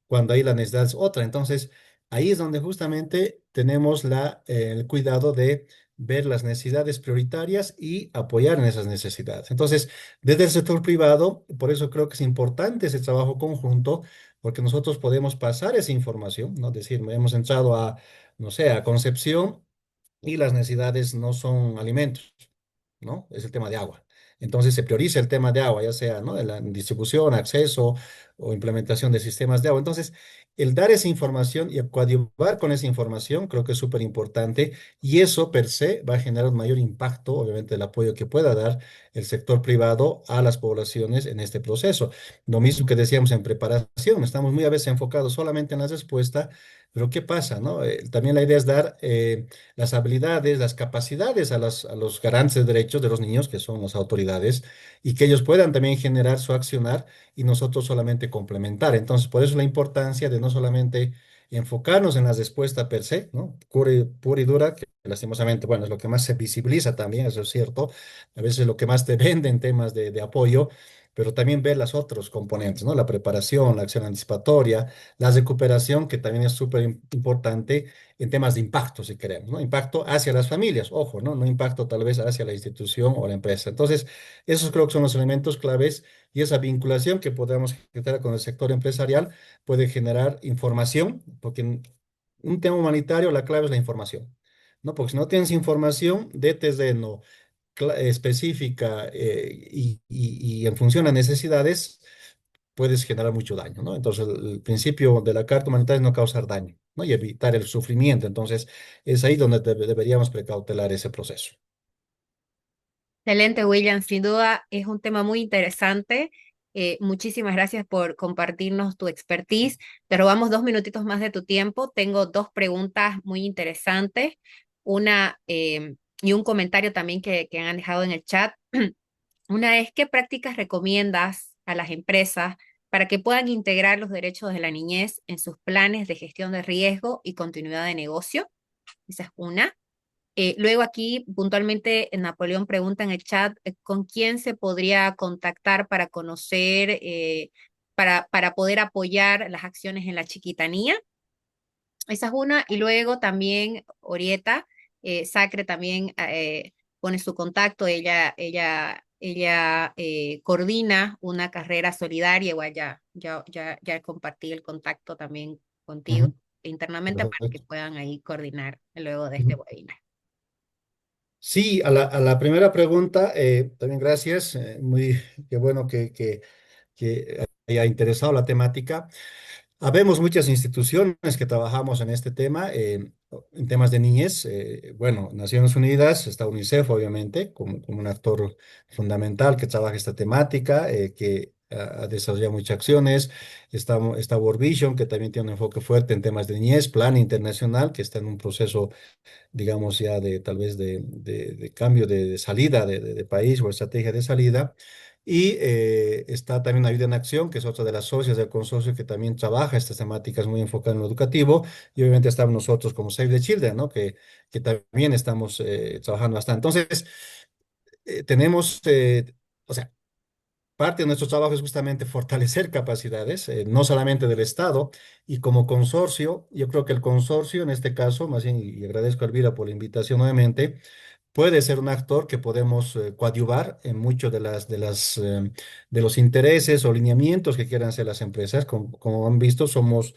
cuando ahí la necesidad es otra. Entonces, ahí es donde justamente tenemos el cuidado de ver las necesidades prioritarias y apoyar en esas necesidades. Entonces, desde el sector privado, por eso creo que es importante ese trabajo conjunto, porque nosotros podemos pasar esa información, ¿no? Es decir, hemos entrado a, no sé, a Concepción y las necesidades no son alimentos, ¿no? Es el tema de agua. Entonces se prioriza el tema de agua, ya sea, ¿no? De la distribución, acceso o implementación de sistemas de agua. Entonces, el dar esa información y coadyuvar con esa información creo que es súper importante y eso per se va a generar un mayor impacto, obviamente, el apoyo que pueda dar el sector privado a las poblaciones en este proceso. Lo mismo que decíamos en preparación, estamos muy a veces enfocados solamente en la respuesta, pero ¿qué pasa, no? También la idea es dar las habilidades, las capacidades a los garantes de derechos de los niños, que son las autoridades, y que ellos puedan también generar su accionar y nosotros solamente complementar. Entonces, por eso la importancia de no solamente enfocarnos en la respuesta per se, ¿no? Pura y dura, que lastimosamente, bueno, es lo que más se visibiliza también, eso es cierto, a veces lo que más te vende en temas de apoyo, pero también ver los otros componentes, ¿no? La preparación, la acción anticipatoria, la recuperación, que también es súper importante en temas de impacto, si queremos, ¿no? Impacto hacia las familias, ojo, ¿no? No impacto tal vez hacia la institución o la empresa. Entonces, esos creo que son los elementos claves y esa vinculación que podamos generar con el sector empresarial puede generar información, porque en un tema humanitario la clave es la información, ¿no? Porque si no tienes información de terreno específica y en función a necesidades, puedes generar mucho daño, ¿no? Entonces, el principio de la Carta Humanitaria es no causar daño, ¿no? Y evitar el sufrimiento. Entonces, es ahí donde deberíamos precautelar ese proceso. Excelente, William. Sin duda es un tema muy interesante. Muchísimas gracias por compartirnos tu expertise. Te robamos 2 minutitos más de tu tiempo. Tengo dos preguntas muy interesantes. Una y un comentario también que han dejado en el chat. Una es, ¿qué prácticas recomiendas a las empresas para que puedan integrar los derechos de la niñez en sus planes de gestión de riesgo y continuidad de negocio? Esa es una. Luego aquí puntualmente Napoleón pregunta en el chat con quién se podría contactar para conocer, para poder apoyar las acciones en la chiquitanía. Esa es una. Y luego también Orieta, Sacre también pone su contacto. Ella coordina una carrera solidaria. Igual ya compartí el contacto también contigo Ujú. internamente para que Perfecto. puedan ahí coordinar luego de este Ujú. webinar. Sí, a la primera pregunta, también gracias. Muy qué bueno que haya interesado la temática. Habemos muchas instituciones que trabajamos en este tema, en temas de niñez. Bueno, Naciones Unidas, está UNICEF, obviamente, como un actor fundamental que trabaja esta temática, que ha desarrollado muchas acciones. Está World Vision, que también tiene un enfoque fuerte en temas de niñez, Plan Internacional, que está en un proceso digamos, ya de tal vez de cambio de salida de país o estrategia de salida. Y está también Ayuda en Acción, que es otra de las socias del consorcio que también trabaja estas temáticas muy enfocadas en lo educativo. Y obviamente estamos nosotros como Save the Children, ¿no? Que también estamos trabajando bastante. Entonces, tenemos, o sea, parte de nuestro trabajo es justamente fortalecer capacidades, no solamente del Estado, y como consorcio, yo creo que el consorcio en este caso, más bien, y agradezco a Elvira por la invitación nuevamente, puede ser un actor que podemos coadyuvar en muchos de los intereses o lineamientos que quieran hacer las empresas. Como han visto, somos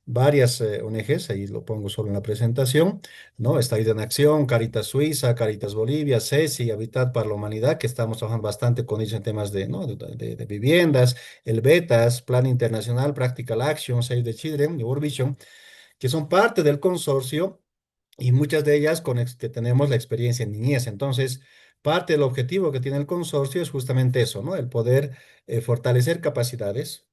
varias ONGs, ahí lo pongo solo en la presentación, ¿no? Está Vida en Acción, Caritas Suiza, Caritas Bolivia, CESI, Habitat para la Humanidad, que estamos trabajando bastante con ellos en temas de, ¿no? de viviendas, el BETAS, Plan Internacional, Practical Action, Save the Children y World Vision, que son parte del consorcio y muchas de ellas que tenemos la experiencia en niñez. Entonces, parte del objetivo que tiene el consorcio es justamente eso, ¿no? El poder fortalecer capacidades,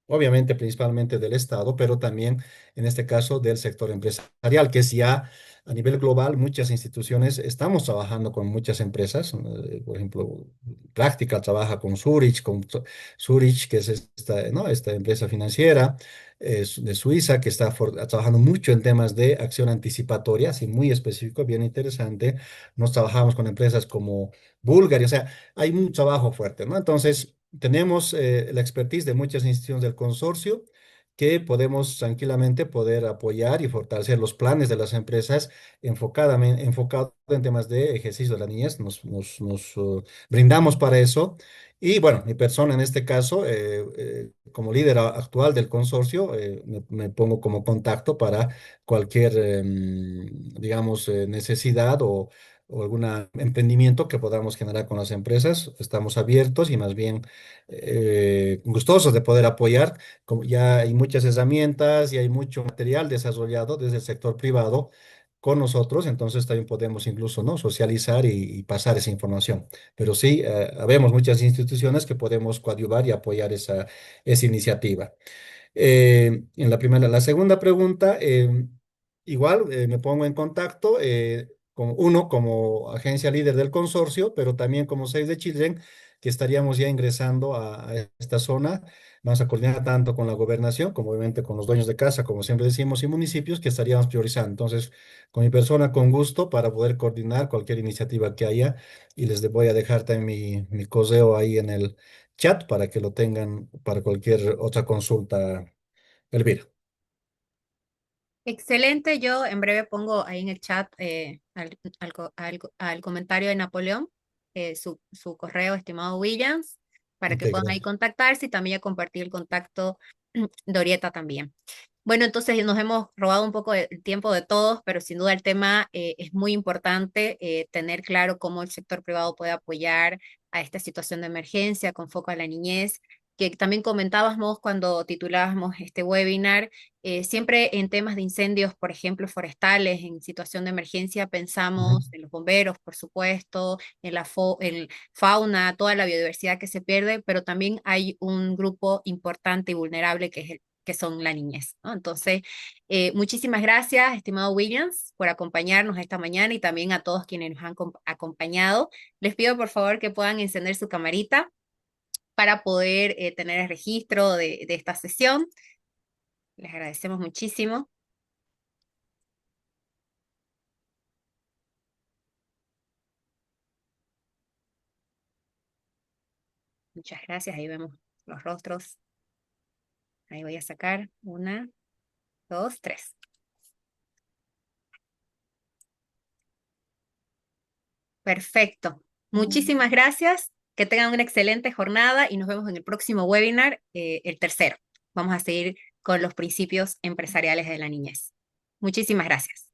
obviamente principalmente del Estado, pero también en este caso del sector empresarial, que es ya a nivel global, muchas instituciones estamos trabajando con muchas empresas, por ejemplo, Práctica trabaja con Zurich, Zurich, que es esta, ¿no? Esta empresa financiera de Suiza, que está trabajando mucho en temas de acción anticipatoria, así muy específico, bien interesante. Nos trabajamos con empresas como Bulgaria, o sea, hay un trabajo fuerte, ¿no? Entonces, tenemos la expertise de muchas instituciones del consorcio que podemos tranquilamente poder apoyar y fortalecer los planes de las empresas enfocado en temas de ejercicio de la niñez. Nos brindamos para eso. Y bueno, mi persona en este caso, como líder actual del consorcio, me pongo como contacto para cualquier, digamos, necesidad o algún emprendimiento que podamos generar con las empresas. Estamos abiertos y más bien gustosos de poder apoyar. Como ya hay muchas herramientas y hay mucho material desarrollado desde el sector privado con nosotros, entonces también podemos incluso, ¿no?, socializar y pasar esa información. Pero sí, habemos muchas instituciones que podemos coadyuvar y apoyar esa iniciativa. En la primera, la segunda pregunta, igual me pongo en contacto con uno como agencia líder del consorcio, pero también como Save the Children, que estaríamos ya ingresando a esta zona. Vamos a coordinar tanto con la gobernación como obviamente con los dueños de casa, como siempre decimos, y municipios que estaríamos priorizando. Entonces, con mi persona, con gusto, para poder coordinar cualquier iniciativa que haya, y voy a dejar también mi correo ahí en el chat para que lo tengan para cualquier otra consulta, Elvira. Excelente, yo en breve pongo ahí en el chat al comentario de Napoleón su correo, estimado Williams, para Ok, que puedan ahí gracias. contactarse y también ya compartir el contacto de Orieta también. Bueno, entonces nos hemos robado un poco el tiempo de todos, pero sin duda el tema es muy importante tener claro cómo el sector privado puede apoyar a esta situación de emergencia con foco a la niñez, que también comentábamos cuando titulábamos este webinar. Siempre en temas de incendios, por ejemplo, forestales, en situación de emergencia, Ujú. pensamos en los bomberos, por supuesto, en fauna, toda la biodiversidad que se pierde, pero también hay un grupo importante y vulnerable que son la niñez, ¿no? Entonces, muchísimas gracias, estimado Williams, por acompañarnos esta mañana y también a todos quienes nos han acompañado. Les pido por favor que puedan encender su camarita para poder tener el registro de esta sesión. Les agradecemos muchísimo. Muchas gracias. Ahí vemos los rostros. Ahí voy a sacar una, dos, tres. Perfecto. Muchísimas gracias. Que tengan una excelente jornada y nos vemos en el próximo webinar, el tercero. Vamos a seguir con los principios empresariales de la niñez. Muchísimas gracias.